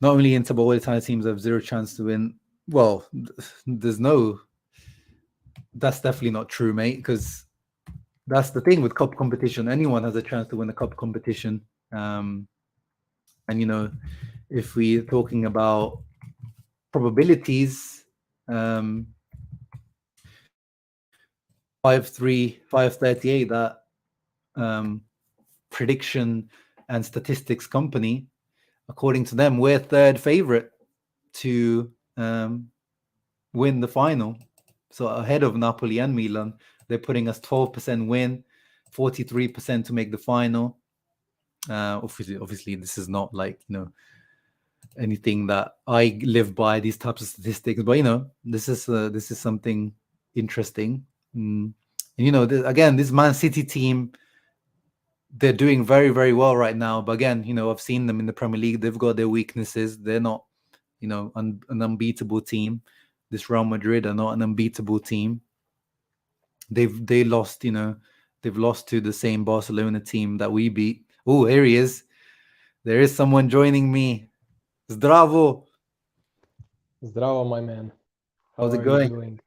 Not only Inter, but all the Italian teams have zero chance to win. Well, that's definitely not true, mate, because that's the thing with cup competition. Anyone has a chance to win a cup competition. And if we're talking about probabilities, 5-3, 538, that prediction and statistics company, according to them, we're third favorite to win the final. So ahead of Napoli and Milan, they're putting us 12% win, 43% to make the final. Obviously, this is not like anything that I live by, these types of statistics, but this is something interesting. And again, this Man City team, they're doing very, very well right now. But again, I've seen them in the Premier League. They've got their weaknesses. They're not, an unbeatable team. This Real Madrid are not an unbeatable team. They've lost to the same Barcelona team that we beat. Oh, here he is. There is someone joining me. Zdravo. Zdravo, my man. How How's it are you going? doing?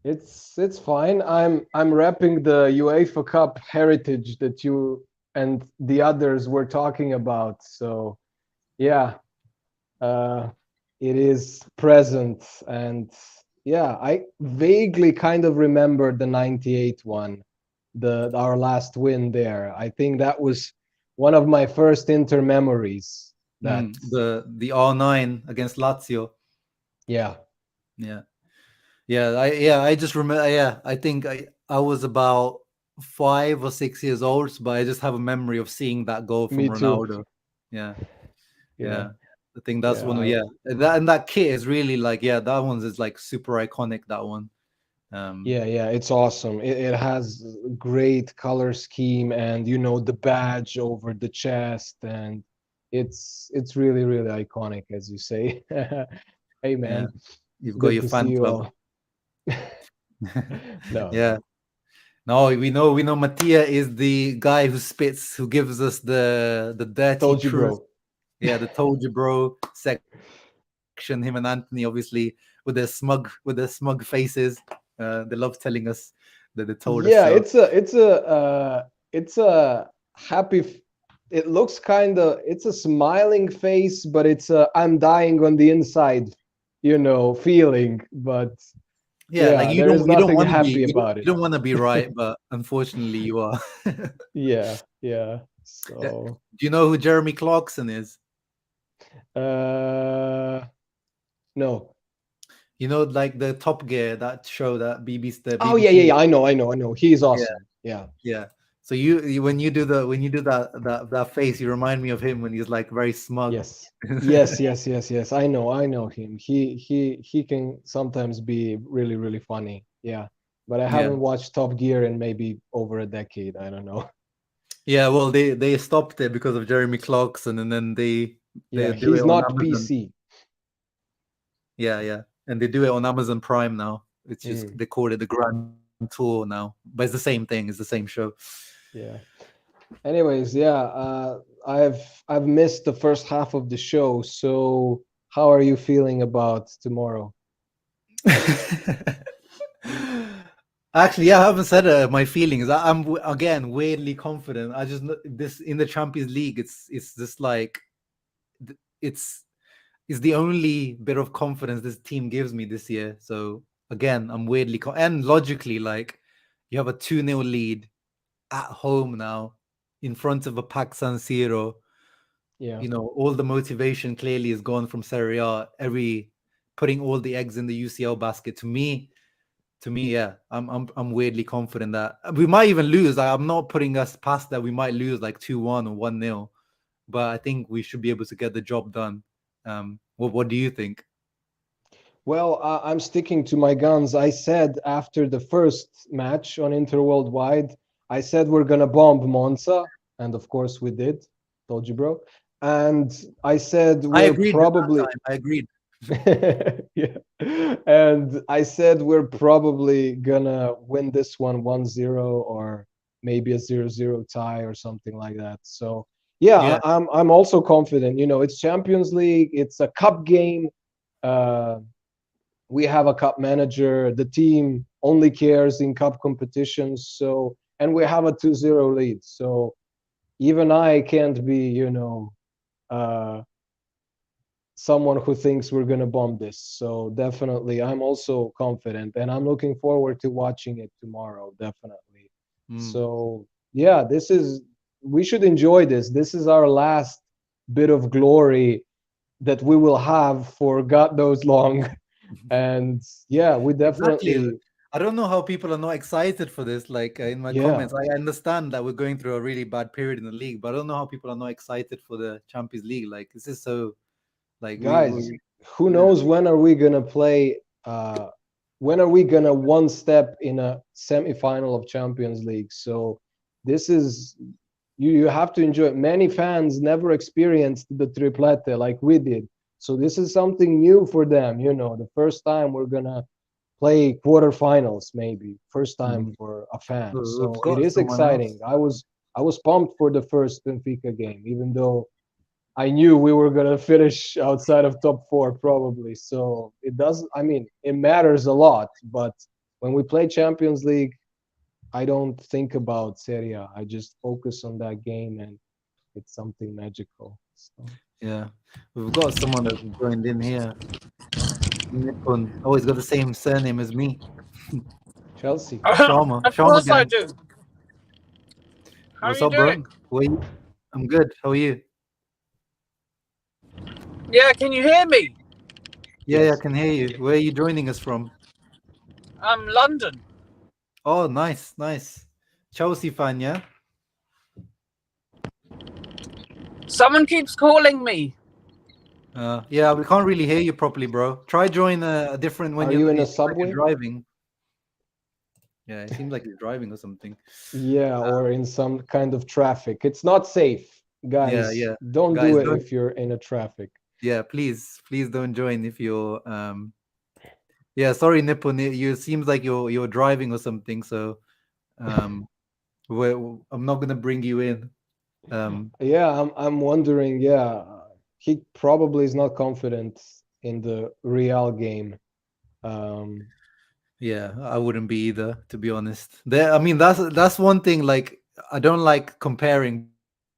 It's fine. I'm repping the UEFA Cup heritage that you and the others were talking about. So yeah, uh, it is present, and yeah, I vaguely kind of remember the '98 one, our last win there. I think that was one of my first Inter memories. That The R9 against Lazio. yeah, Yeah. I just remember. Yeah, I think I was about 5 or 6 years old, but I just have a memory of seeing that goal from me too. Ronaldo. Yeah, Yeah, yeah. I think that's yeah. one of, I, and that kit is really like, yeah, that one's is like super iconic. That one. Um, Yeah, it's awesome. It has great color scheme, and the badge over the chest, and it's really really iconic, as you say. Hey yeah, man, you've got good your to see fan you club. all. No, Yeah. no, No, we know Mattia is the guy who spits, who gives us the dirty told you, truth. bro. Yeah, the told you bro section. Him and Anthony, obviously, with their smug faces. They love telling us that they told us so. Yeah, it's a happy. It looks kind of, it's a smiling face, but it's a I'm dying on the inside, feeling. But Yeah, like yeah, there is you don't nothing want to be happy you don't, about you it. don't want to be right, but unfortunately you are. Yeah, yeah. Yeah. So, Do you know who Jeremy Clarkson is? uh, no. Like the Top Gear, that show, that the Oh yeah, yeah, BBC. yeah. I know. He's Yeah, awesome. Yeah. yeah. So when you do that face, you remind me of him when he's like very smug. Yes. Yes. I know him. He can sometimes be really, really funny. Yeah. But I Yeah, haven't watched Top Gear in maybe over a decade. I don't know. yeah. Well, they stopped it because of Jeremy Clarkson, and then they Yeah, do it he's on not Amazon. PC. Yeah, yeah, and they do it on Amazon Prime now. It's just Mm, they call it the Grand Tour now, but it's the same thing. It's the same show. yeah. Anyways, yeah, I've missed the first half of the show, so how are you feeling about tomorrow? Actually, yeah, I haven't said my feelings. I'm again weirdly confident. I just this in the Champions League. It's just like it's the only bit of confidence this team gives me this year. So again, I'm weirdly and logically, like, you have a 2-0 lead at home now in front of a packed San Siro. Yeah. All the motivation clearly is gone from Serie A. Putting all the eggs in the UCL basket. To me, to me, yeah, I'm weirdly confident that we might even lose. I'm not putting us past that. We might lose like 2-1 or 1-0, but I think we should be able to get the job done. What do you think? Well, I'm sticking to my guns. I said after the first match on Inter Worldwide, I said we're gonna bomb Monza, and of course we did. Told you, bro. And I said I we're agreed with that probably time. I agreed. yeah. And I said we're probably gonna win this one 1-0 or maybe a 0-0 tie or something like that. So yeah, Yeah, I'm also confident. You know, it's Champions League, it's a cup game. Uh, we have a cup manager. The team only cares in cup competitions. So and we have a 2-0 lead. So even I can't be, uh someone who thinks we're going to bomb this. So definitely, I'm also confident and I'm looking forward to watching it tomorrow. Definitely. mm. So, yeah, we should enjoy this. This is our last bit of glory that we will have for God knows long. And yeah, we Exactly. definitely, I don't know how people are not excited for this. Like in my yeah, comments, I understand that we're going through a really bad period in the league, but I don't know how people are not excited for the Champions League. Like this is so like guys, who yeah. knows when are we going to play? When are we gonna one step in a semi-final of Champions League? So this is you have to enjoy it. Many fans never experienced the triplete like we did. So this is something new for them, the first time we're gonna play quarterfinals, maybe. First time Mhm. for a fan. We've So it got is someone exciting. else. I was pumped for the first Benfica game, even though I knew we were gonna finish outside of top four probably. So it doesn't. I mean, it matters a lot. But when we play Champions League, I don't think about Serie A. I just focus on that game, and it's something magical. So Yeah, we've got someone that's joined in here. Nippon. Oh, he's got the same surname as me. Chelsea. Sharma. Of Sharma course I gang. do. How are What's you up, doing? bro? Where you? I'm good. How are you? Yeah, can you hear me? Yeah, I Yes. can hear you. Where are you joining us from? London. Oh, nice, nice. Chelsea fan, yeah? Someone keeps calling me. Yeah, we can't really hear you properly, bro. Try join a different when Are you're you not, in it a seems like you're subway? driving. Yeah, it seems like you're driving or something. Yeah, or in some kind of traffic. It's not safe, Yeah, guys. yeah. Don't Guys, do it don't. if you're in a traffic. Yeah, please don't join if you're. Yeah, sorry, Nippon. You seems like you're driving or something. So um, I'm not gonna bring you in. Yeah, I'm wondering. Yeah, he probably is not confident in the Real game. Um, Yeah, I wouldn't be either, to be honest. There, I mean, that's one thing. Like, I don't like comparing,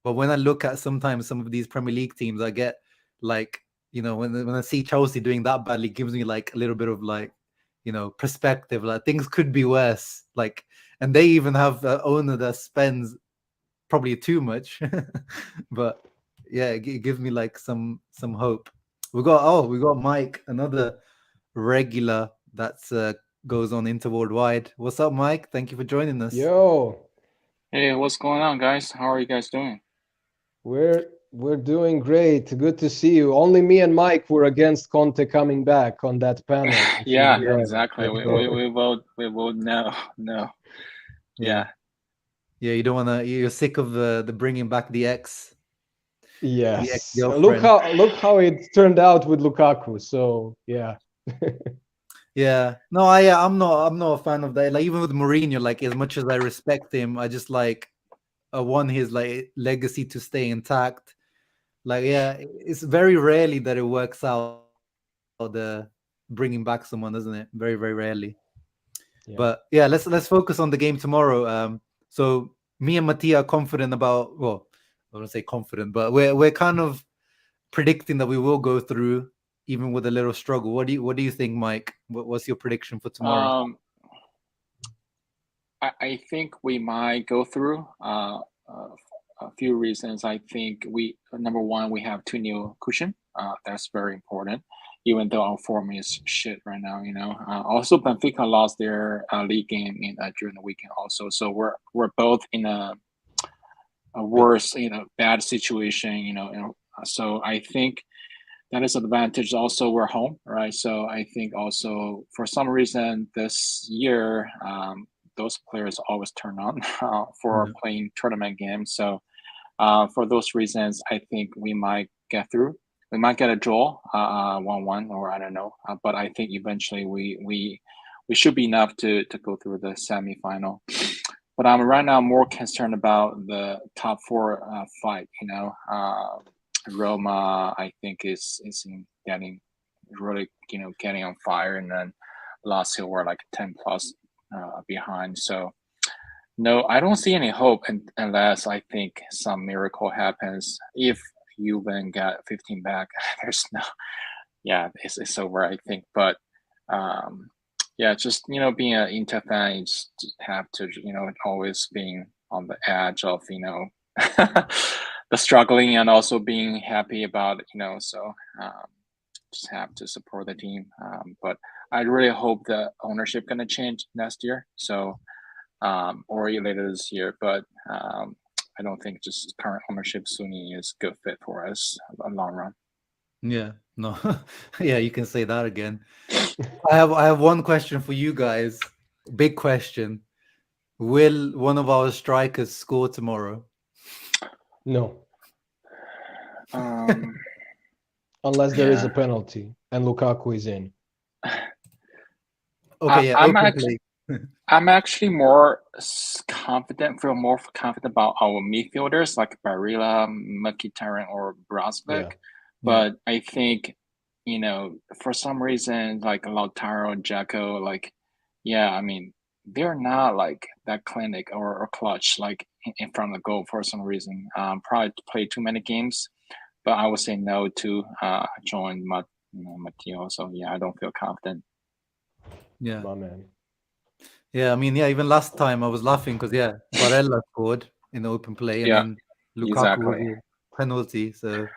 but when I look at sometimes some of these Premier League teams, I get like, when I see Chelsea doing that badly, it gives me like a little bit of like, perspective. Like things could be worse. Like, and they even have an owner that spends probably too much, but yeah, it gives me like some hope. We got Mike, another regular that's goes on Inter Worldwide. What's up, Mike? Thank you for joining us. yo, Hey, what's going on, guys? How are you guys doing? we're doing great. Good to see you. Only me and Mike were against Conte coming back on that panel, if you Yeah, Yeah, remember. exactly. let's We go. we we vote no, no. Yeah, Yeah, yeah. You don't wanna. You're sick of the bringing back the ex Yes. girlfriend. Look how it turned out with Lukaku. So yeah. Yeah, no, I'm not a fan of that. Like even with Mourinho, like as much as I respect him, I just like I want his like legacy to stay intact. Like yeah, it's very rarely that it works out the bringing back someone, isn't it? Very rarely. Yeah. But yeah, let's focus on the game tomorrow. So me and Mattia are confident about. Well, I don't say confident, but we're kind of predicting that we will go through, even with a little struggle. What do you think, Mike? What's your prediction for tomorrow? um, I think we might go through a few reasons. I think we number one, we have two new cushion. That's very important. even though our form is shit right now. Also Benfica lost their league game during the weekend also, so we're both in a worse bad situation. So I think that is an advantage. Also, we're home, right? So I think also for some reason this year, those players always turn on for playing tournament games. So for those reasons, I think we might get through. We might get a draw, 1-1, or I don't know. But I think eventually we should be enough to go through the semifinal. But I'm right now more concerned about the top four fight. Roma, I think is getting really getting on fire, and then Lazio were like 10 plus behind. So no, I don't see any hope unless I think some miracle happens. If Juven got 15 back, there's no, it's over, I think. But just being an Inter fan, you just have to always being on the edge of the struggling and also being happy about so just have to support the team. But I really hope the ownership gonna change next year. So or later this year, but I don't think just current ownership Sunni is good fit for us in the long run. Yeah, no, yeah, you can say that again. I have one question for you guys. Big question: will one of our strikers score tomorrow? No, Um, unless there is Yeah. a penalty and Lukaku is in. Okay, yeah, I'm open actually play. I'm actually more feel more confident about our midfielders like Barilla, Mkhitaryan, or Brasvik. Yeah. But I think, for some reason, like Lautaro, Jacko, I mean, they're not like that clinic or clutch like in front of the goal for some reason. Probably play too many games, but I would say no to join Matteo. So I don't feel confident. Yeah, My man. yeah. I mean, yeah. Even last time I was laughing because Barella scored in the open play, and Yeah, then Lukaku was exactly. a penalty. So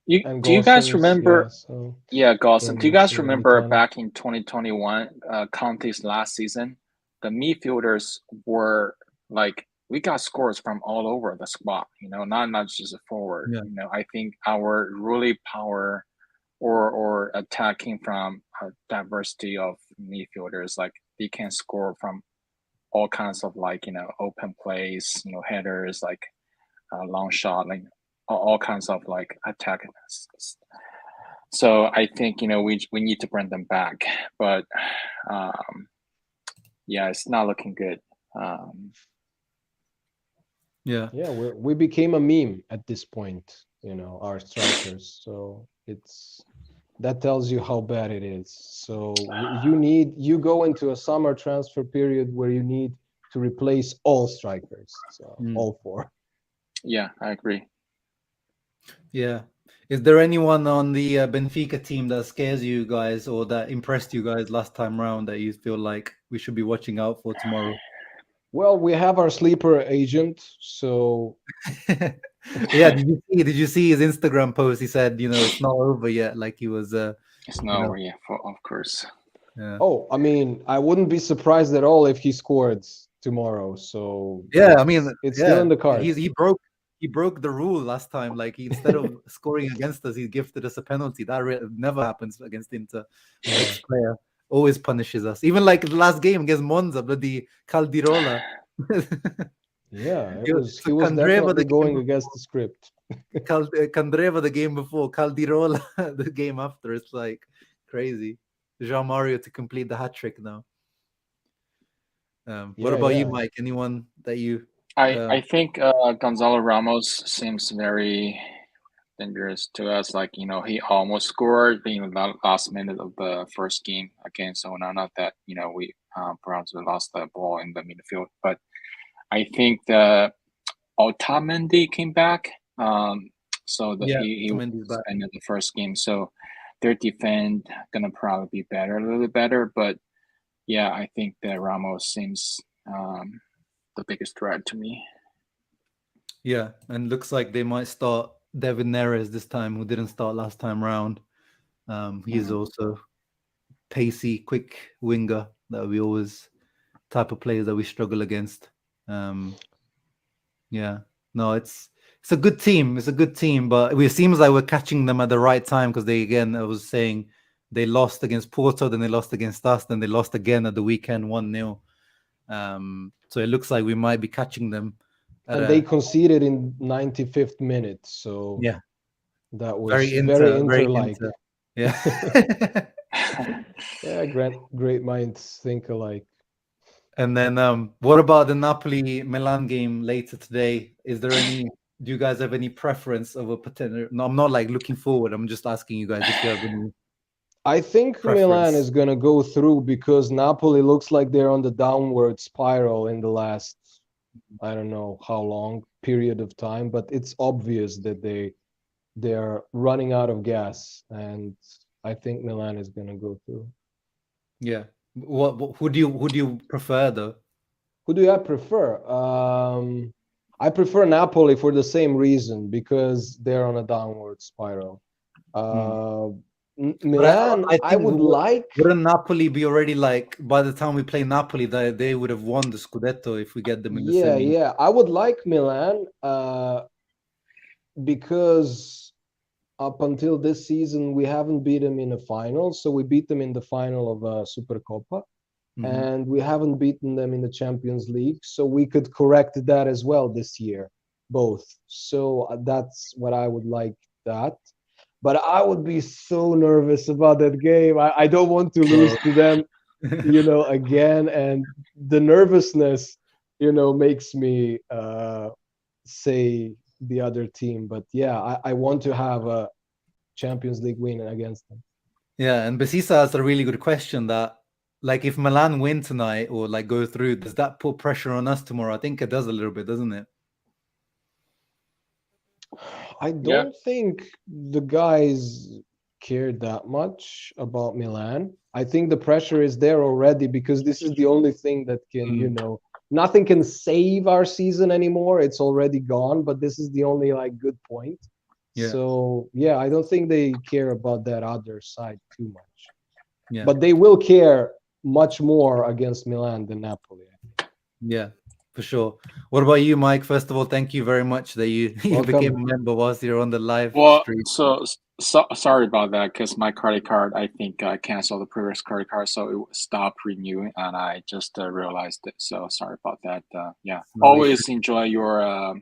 And Do you guys Gosens, remember? so Gaussen. Do you guys remember Salernitana. back in 2021, Conte's last season, the midfielders were like we got scores from all over the squad. Not just a forward. Yeah. I think our really power or attacking from a diversity of midfielders, like they can score from all kinds of open plays, headers, like long shot, like all kinds of like attack. So I think we need to bring them back, but it's not looking good. yeah, Yeah, we became a meme at this point, our strikers. So that tells you how bad it is. So you go into a summer transfer period where you need to replace all strikers, so all four. Yeah, I agree. yeah. Is there anyone on the Benfica team that scares you guys or that impressed you guys last time round that you feel like we should be watching out for tomorrow? Well, we have our sleeper agent, so Yeah, did you see his Instagram post? He said, it's not over yet. Like he was It's not over yet, of course. yeah. Oh, I mean, I wouldn't be surprised at all if he scored tomorrow. So Yeah, I mean, it's still in the cards. He broke the rule last time. Like instead of scoring against us, he gifted us a penalty. That never happens against Inter. Yeah. Ex-player always punishes us. Even like the last game against Monza, bloody Caldirola. Yeah, he It was Candreva definitely the going game against the script. Candreva the game before, Caldirola the game after. It's like crazy. Jean Mario to complete the hat trick now. What about you, Mike? Anyone that you? I think Gonzalo Ramos seems very dangerous to us. Like he almost scored in the last minute of the first game against Onana. That we perhaps lost the ball in the midfield, but I think the Otamendi came back. So that he Otamendi's back. ended the first game. So their defense gonna probably be better, a little bit better. But I think that Ramos seems the biggest threat to me. Yeah, and looks like they might start Devin Neres this time, who didn't start last time round. He's also pacey, quick winger that we always type of players that we struggle against. Yeah, no, it's a good team. It's a good team, but it seems like we're catching them at the right time because they, again, I was saying, they lost against Porto, then they lost against us, then they lost again at the weekend 1-0. So it looks like we might be catching them. And they conceded in 95th minute, so yeah, that was very very Inter, Inter-like. Yeah. Yeah, great minds think alike. And then what about the Napoli Milan game later today? Is there any, do you guys have any preference of a potential? No, I'm not like looking forward. I'm just asking you guys if you have any. I think Milan is going to go through because Napoli looks like they're on the downward spiral in the last, I don't know how long period of time, but it's obvious that they're running out of gas, and I think Milan is going to go through. Yeah. Who do you prefer though? Who do I prefer? I prefer Napoli for the same reason, because they're on a downward spiral. Milan, I would like. Wouldn't Napoli be already like, by the time we play Napoli, they would have won the Scudetto if we get them in the semi? Yeah. I would like Milan because up until this season we haven't beat them in a final. So we beat them in the final of Supercoppa, and we haven't beaten them in the Champions League. So we could correct that as well this year, both. So that's what I would like that. But I would be so nervous about that game. I don't want to lose to them, again. And the nervousness, makes me say the other team. But yeah, I want to have a Champions League win against them. Yeah, and Basisa has a really good question that, like, if Milan win tonight or like go through, does that put pressure on us tomorrow? I think it does a little bit, doesn't it? I don't think the guys cared that much about Milan. I think the pressure is there already because this is the only thing that can, nothing can save our season anymore. It's already gone, but this is the only good point. Yeah. So yeah, I don't think they care about that other side too much. Yeah. But they will care much more against Milan than Napoli. Yeah. For sure. What about you, Mike? First of all, thank you very much that you became a member whilst you're on the live stream. So sorry about that, because my credit card, I think I canceled the previous credit card, so it stopped renewing, and I just realized it. So sorry about that. Yeah, always enjoy your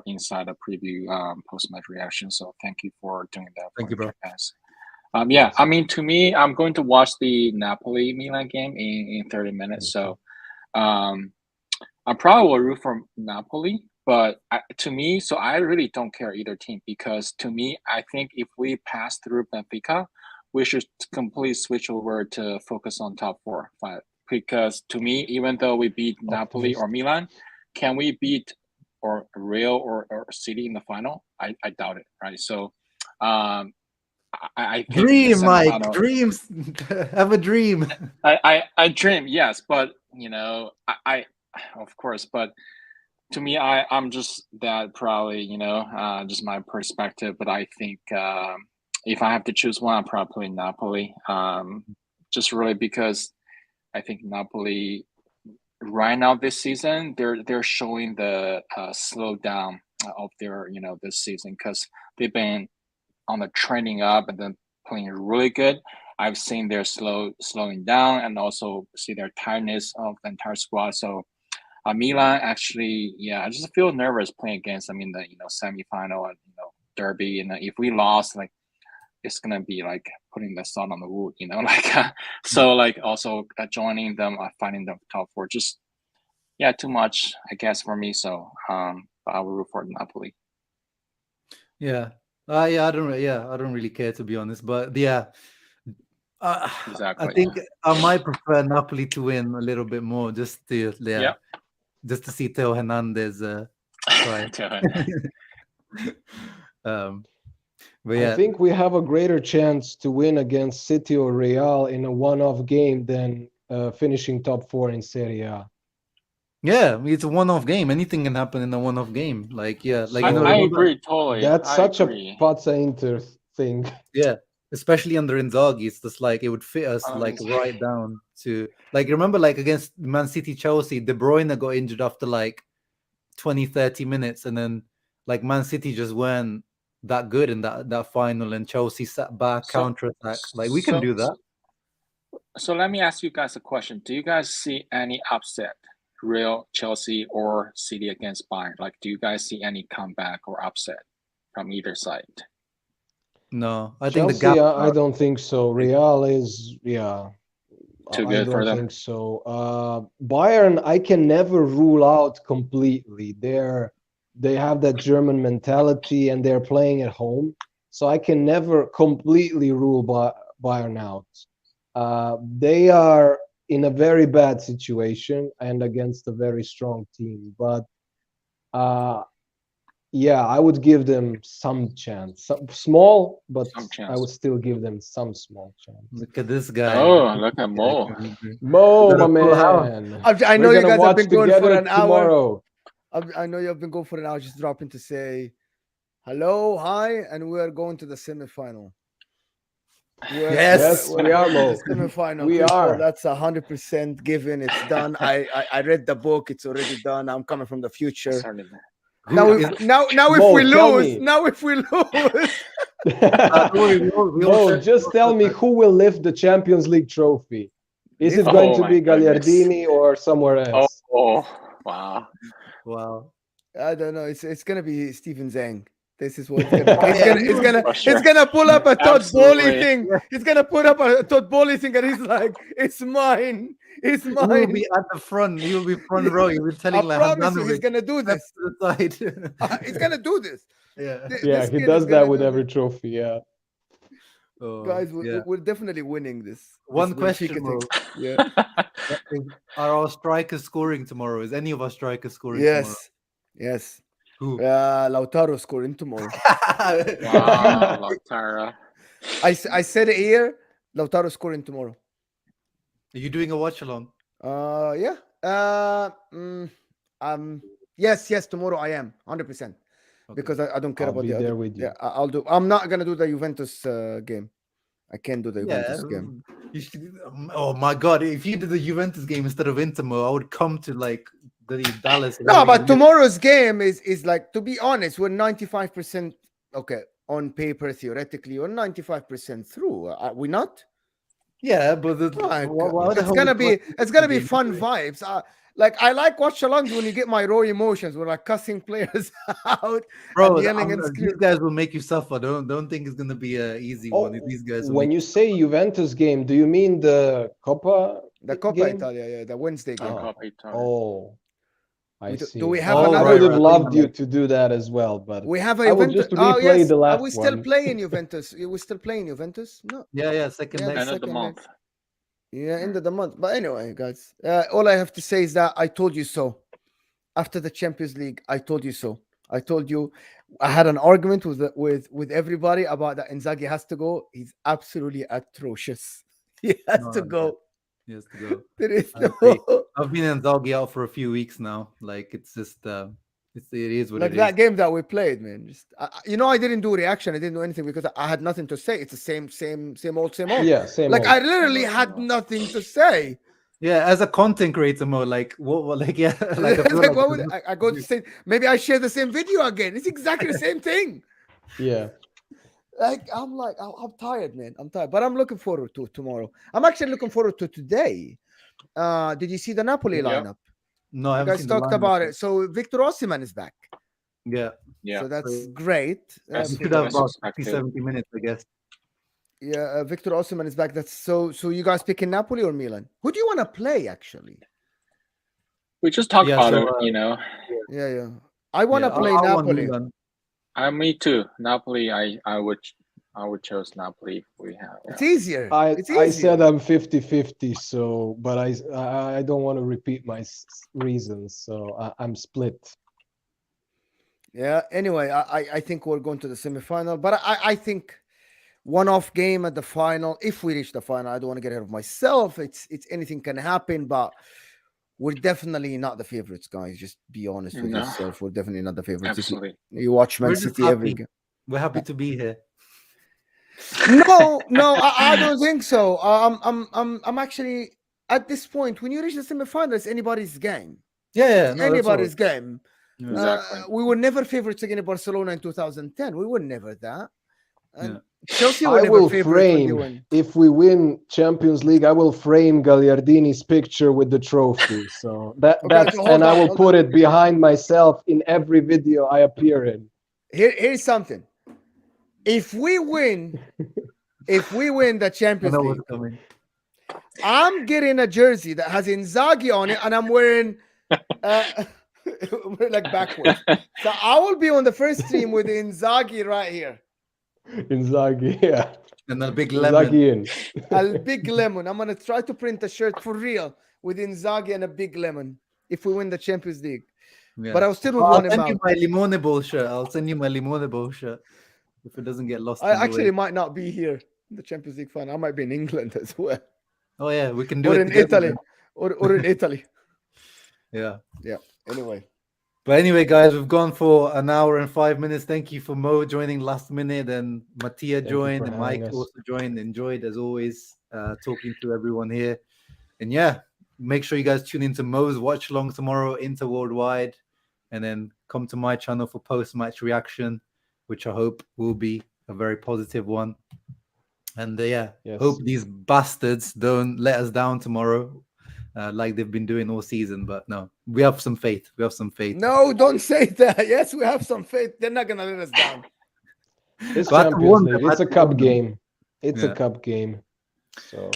insider preview post-match reaction. So thank you for doing that. Thank you, bro. Guys. Yeah, I mean, to me, I'm going to watch the Napoli Milan game in 30 minutes. So I probably will root for Napoli, but to me, so I really don't care either team, because to me, I think if we pass through Benfica, we should completely switch over to focus on top 4, 5. Because to me, even though we beat Napoli or Milan, can we beat or Real or City in the final? I doubt it, right? So I dream, Mike. Dreams. Have a dream. I dream, yes, but I of course, but to me, I'm just that probably, just my perspective. But I think if I have to choose one, I'll probably Napoli. Just really because I think Napoli right now this season, they're showing the slowdown of their this season, because they've been on the trending up and then playing really good. I've seen their slowing down, and also see their tiredness of the entire squad. So Milan, actually, I just feel nervous playing against them in the semifinal and derby. And if we lost, it's gonna be like putting the salt on the wood, so also joining them, finding the top 4, just too much, I guess, for me. So I will root for Napoli. Yeah. I don't really care, to be honest, but yeah. Exactly. I think I might prefer Napoli to win a little bit more, just to just to see Theo Hernandez try. But yeah, I think we have a greater chance to win against City or Real in a one-off game than finishing top 4 in Serie A. Yeah, it's a one-off game. Anything can happen in a one-off game. I agree totally. That's such a Pazza Inter thing. Yeah, especially under Inzaghi, it's just like it would fit us like right down to like remember like against Man City, Chelsea, De Bruyne got injured after like 20-30 minutes, and then like Man City just weren't that good in that final, and Chelsea sat back, counter attack. Like we can do that. So let me ask you guys a question. Do you guys see any upset, Real, Chelsea, or City against Bayern? Like, do you guys see any comeback or upset from either side? No, I think the Chelsea, gap. I don't think so. Real is, yeah, Too I good for don't them? think so. Bayern, I can never rule out completely. They have that German mentality and they're playing at home, so I can never completely rule Bayern out. They are in a very bad situation and against a very strong team, but yeah, I would give them some chance. Small, but Some chance. I would still give them some small chance. Look at this guy. Oh, look at Mo. Mo, Got a my full house. man. I know We're you gonna guys have watch been going for together an hour. tomorrow. I know you have been going for an hour. Just dropping to say hello, hi, and we are going to the semifinal. Yes, we are, Mo. Semifinal. We Chris Paul, are. That's 100% given. It's done. I read the book. It's already done. I'm coming from the future. Sorry. Now, Who is- if Mo, we tell lose, me. now if we lose, don't worry, we all Mo, said- just tell me who will lift the Champions League trophy. Is it Oh going to my be goodness. Gagliardini or somewhere else? Oh, wow. Wow. I don't know. It's gonna be Steven Zhang. This is what it's gonna. For sure. It's gonna pull up a Todd Bowley Absolutely. thing. He's gonna put up a Todd Bowley thing, and he's like, "It's mine. It's He will mine." be at the front. He will be front row. He will be I telling like promise you, he's Handanovic, gonna do step this. to the side. He's gonna do this. Yeah. Yeah, This he kid does is that gonna with do every this. trophy. Yeah. Oh, Guys, yeah. we're definitely winning this. One this question, Benfica Mo. thing. Yeah. Are our strikers scoring tomorrow? Is any of our strikers scoring tomorrow? Yes. Yes. Who? Lautaro scoring tomorrow. Wow, Lautaro. I said it here. Lautaro scoring tomorrow. Are you doing a watch along? Yeah. Yes, tomorrow I am 100% because I don't care I'll about be the there other. with you. Yeah, I'll do. I'm not gonna do the Juventus game. I can't do the Juventus game. You should, oh my god! If you did the Juventus game instead of Inter, Mo, I would come to like the Dallas. No, but tomorrow's game is like, to be honest, we're 95% okay on paper. Theoretically, we're 95% through. Are we not? Yeah, but the, Like, why the it's hell gonna would be you watch it's gonna be game? fun vibes. Like I like watch alongs when you get my raw emotions. We're like cussing players out, Bro, and yelling and these screaming. guys will make you suffer. Don't think it's gonna be an easy one. These guys. Will When make you say Juventus game, do you mean the Coppa? The Coppa game? Italia, yeah, the Wednesday game. Coppa Italia. Oh, I We do- see. do we have I another- would have right. loved you to do that as well, but We have a I will Juventus. just replay the last Are we still one. playing Juventus? Are we still playing Juventus? No. Yeah, second Yeah, leg. End of the second month. Yeah, end of the month. But anyway, guys, all I have to say is that I told you so. After the Champions League, I told you so. I told you. I had an argument with everybody about that Inzaghi has to go. He's absolutely atrocious. He has No, to go. He has to go. There is I no agree. I've been in Zalgi out for a few weeks now. Like it's just it is what like it that is. game that we played, man. Just I didn't do reaction. I didn't do anything because I had nothing to say. It's the same old. Yeah, same. Like old. I literally had nothing to say. Yeah, as a content creator, Mo, like what like yeah, like, I feel Like, like what would I go to say? Maybe I share the same video again. It's exactly the same thing. Yeah. Like I'm tired, man. I'm tired, but I'm looking forward to tomorrow. I'm actually looking forward to today. Did you see the Napoli Yep. lineup? no, I You haven't guys seen the talked lineup about yet. it. So Victor Osimhen is back. Yeah, Yeah. So that's So- great. That's we For should the- have As about expected. 60, 70 minutes, I guess. Yeah, Victor Osimhen is back. That's so. You guys picking Napoli or Milan? Who do you want to play? Actually, We just talked Yeah, about so, it, you know. yeah. I want to Yeah, play I want Napoli. Milan. Me too. Napoli. I would choose Napoli if we have. It's easier. I It's easier. said I'm 50-50, so but I don't want to repeat my reasons, so I'm split. Yeah. Anyway, I think we're going to the semifinal, but I think one-off game at the final. If we reach the final, I don't want to get ahead of myself. It's anything can happen, but we're definitely not the favorites, guys. Just be honest with No. yourself. We're definitely not the favorites. If Absolutely. you watch Man We're just City every happy. game. We're happy to be here. No, I don't think so. I'm actually at this point. When you reach the semifinals, it's anybody's game. Yeah, It's no, that's all. anybody's game. Yeah. Exactly. We were never favorites against Barcelona in 2010. We were never that. Yeah. Chelsea were I never will favorite when they frame, win. if we win Champions League, I will frame Gagliardini's picture with the trophy. So that's, so hold and I on, will hold put on. it behind myself in every video I appear in. Here's something. If we win the I Champions know League, what's coming. I'm getting a jersey that has Inzaghi on it, and I'm wearing like backwards. So I will be on the first team with Inzaghi right here. Inzaghi, yeah. And a big lemon. Inzaghi in. A big lemon. I'm gonna try to print a shirt for real with Inzaghi and a big lemon if we win the Champions League. Yeah. But I still would I'll want him send you out. my Limone Bowl shirt. I'll send you my Limone Bowl shirt if it doesn't get lost. I in the actually way. might not be here in the Champions League final. I might be in England as well, Oh yeah, we can do or it in together Italy, then. or in Italy. Yeah. Anyway, But anyway, guys, we've gone for an hour and 5 minutes. Thank you for Mo joining last minute, and Mattia Thank you joined, for and having Mike us. also joined. Enjoyed as always talking to everyone here. And yeah, make sure you guys tune into Mo's watch along tomorrow, Inter Worldwide, and then come to my channel for post-match reaction, which I hope will be a very positive one. And Yes. hope these bastards don't let us down tomorrow, like they've been doing all season. But no, we have some faith. We have some faith. no, don't say that. Yes, we have some faith. They're not gonna let us down. It's But I Champions warn League. them, It's I a warn cup them. game. It's Yeah. a cup game. So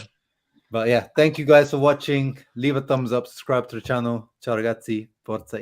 But yeah, thank you guys for watching. Leave a thumbs up, subscribe to the channel. Ciao ragazzi, forza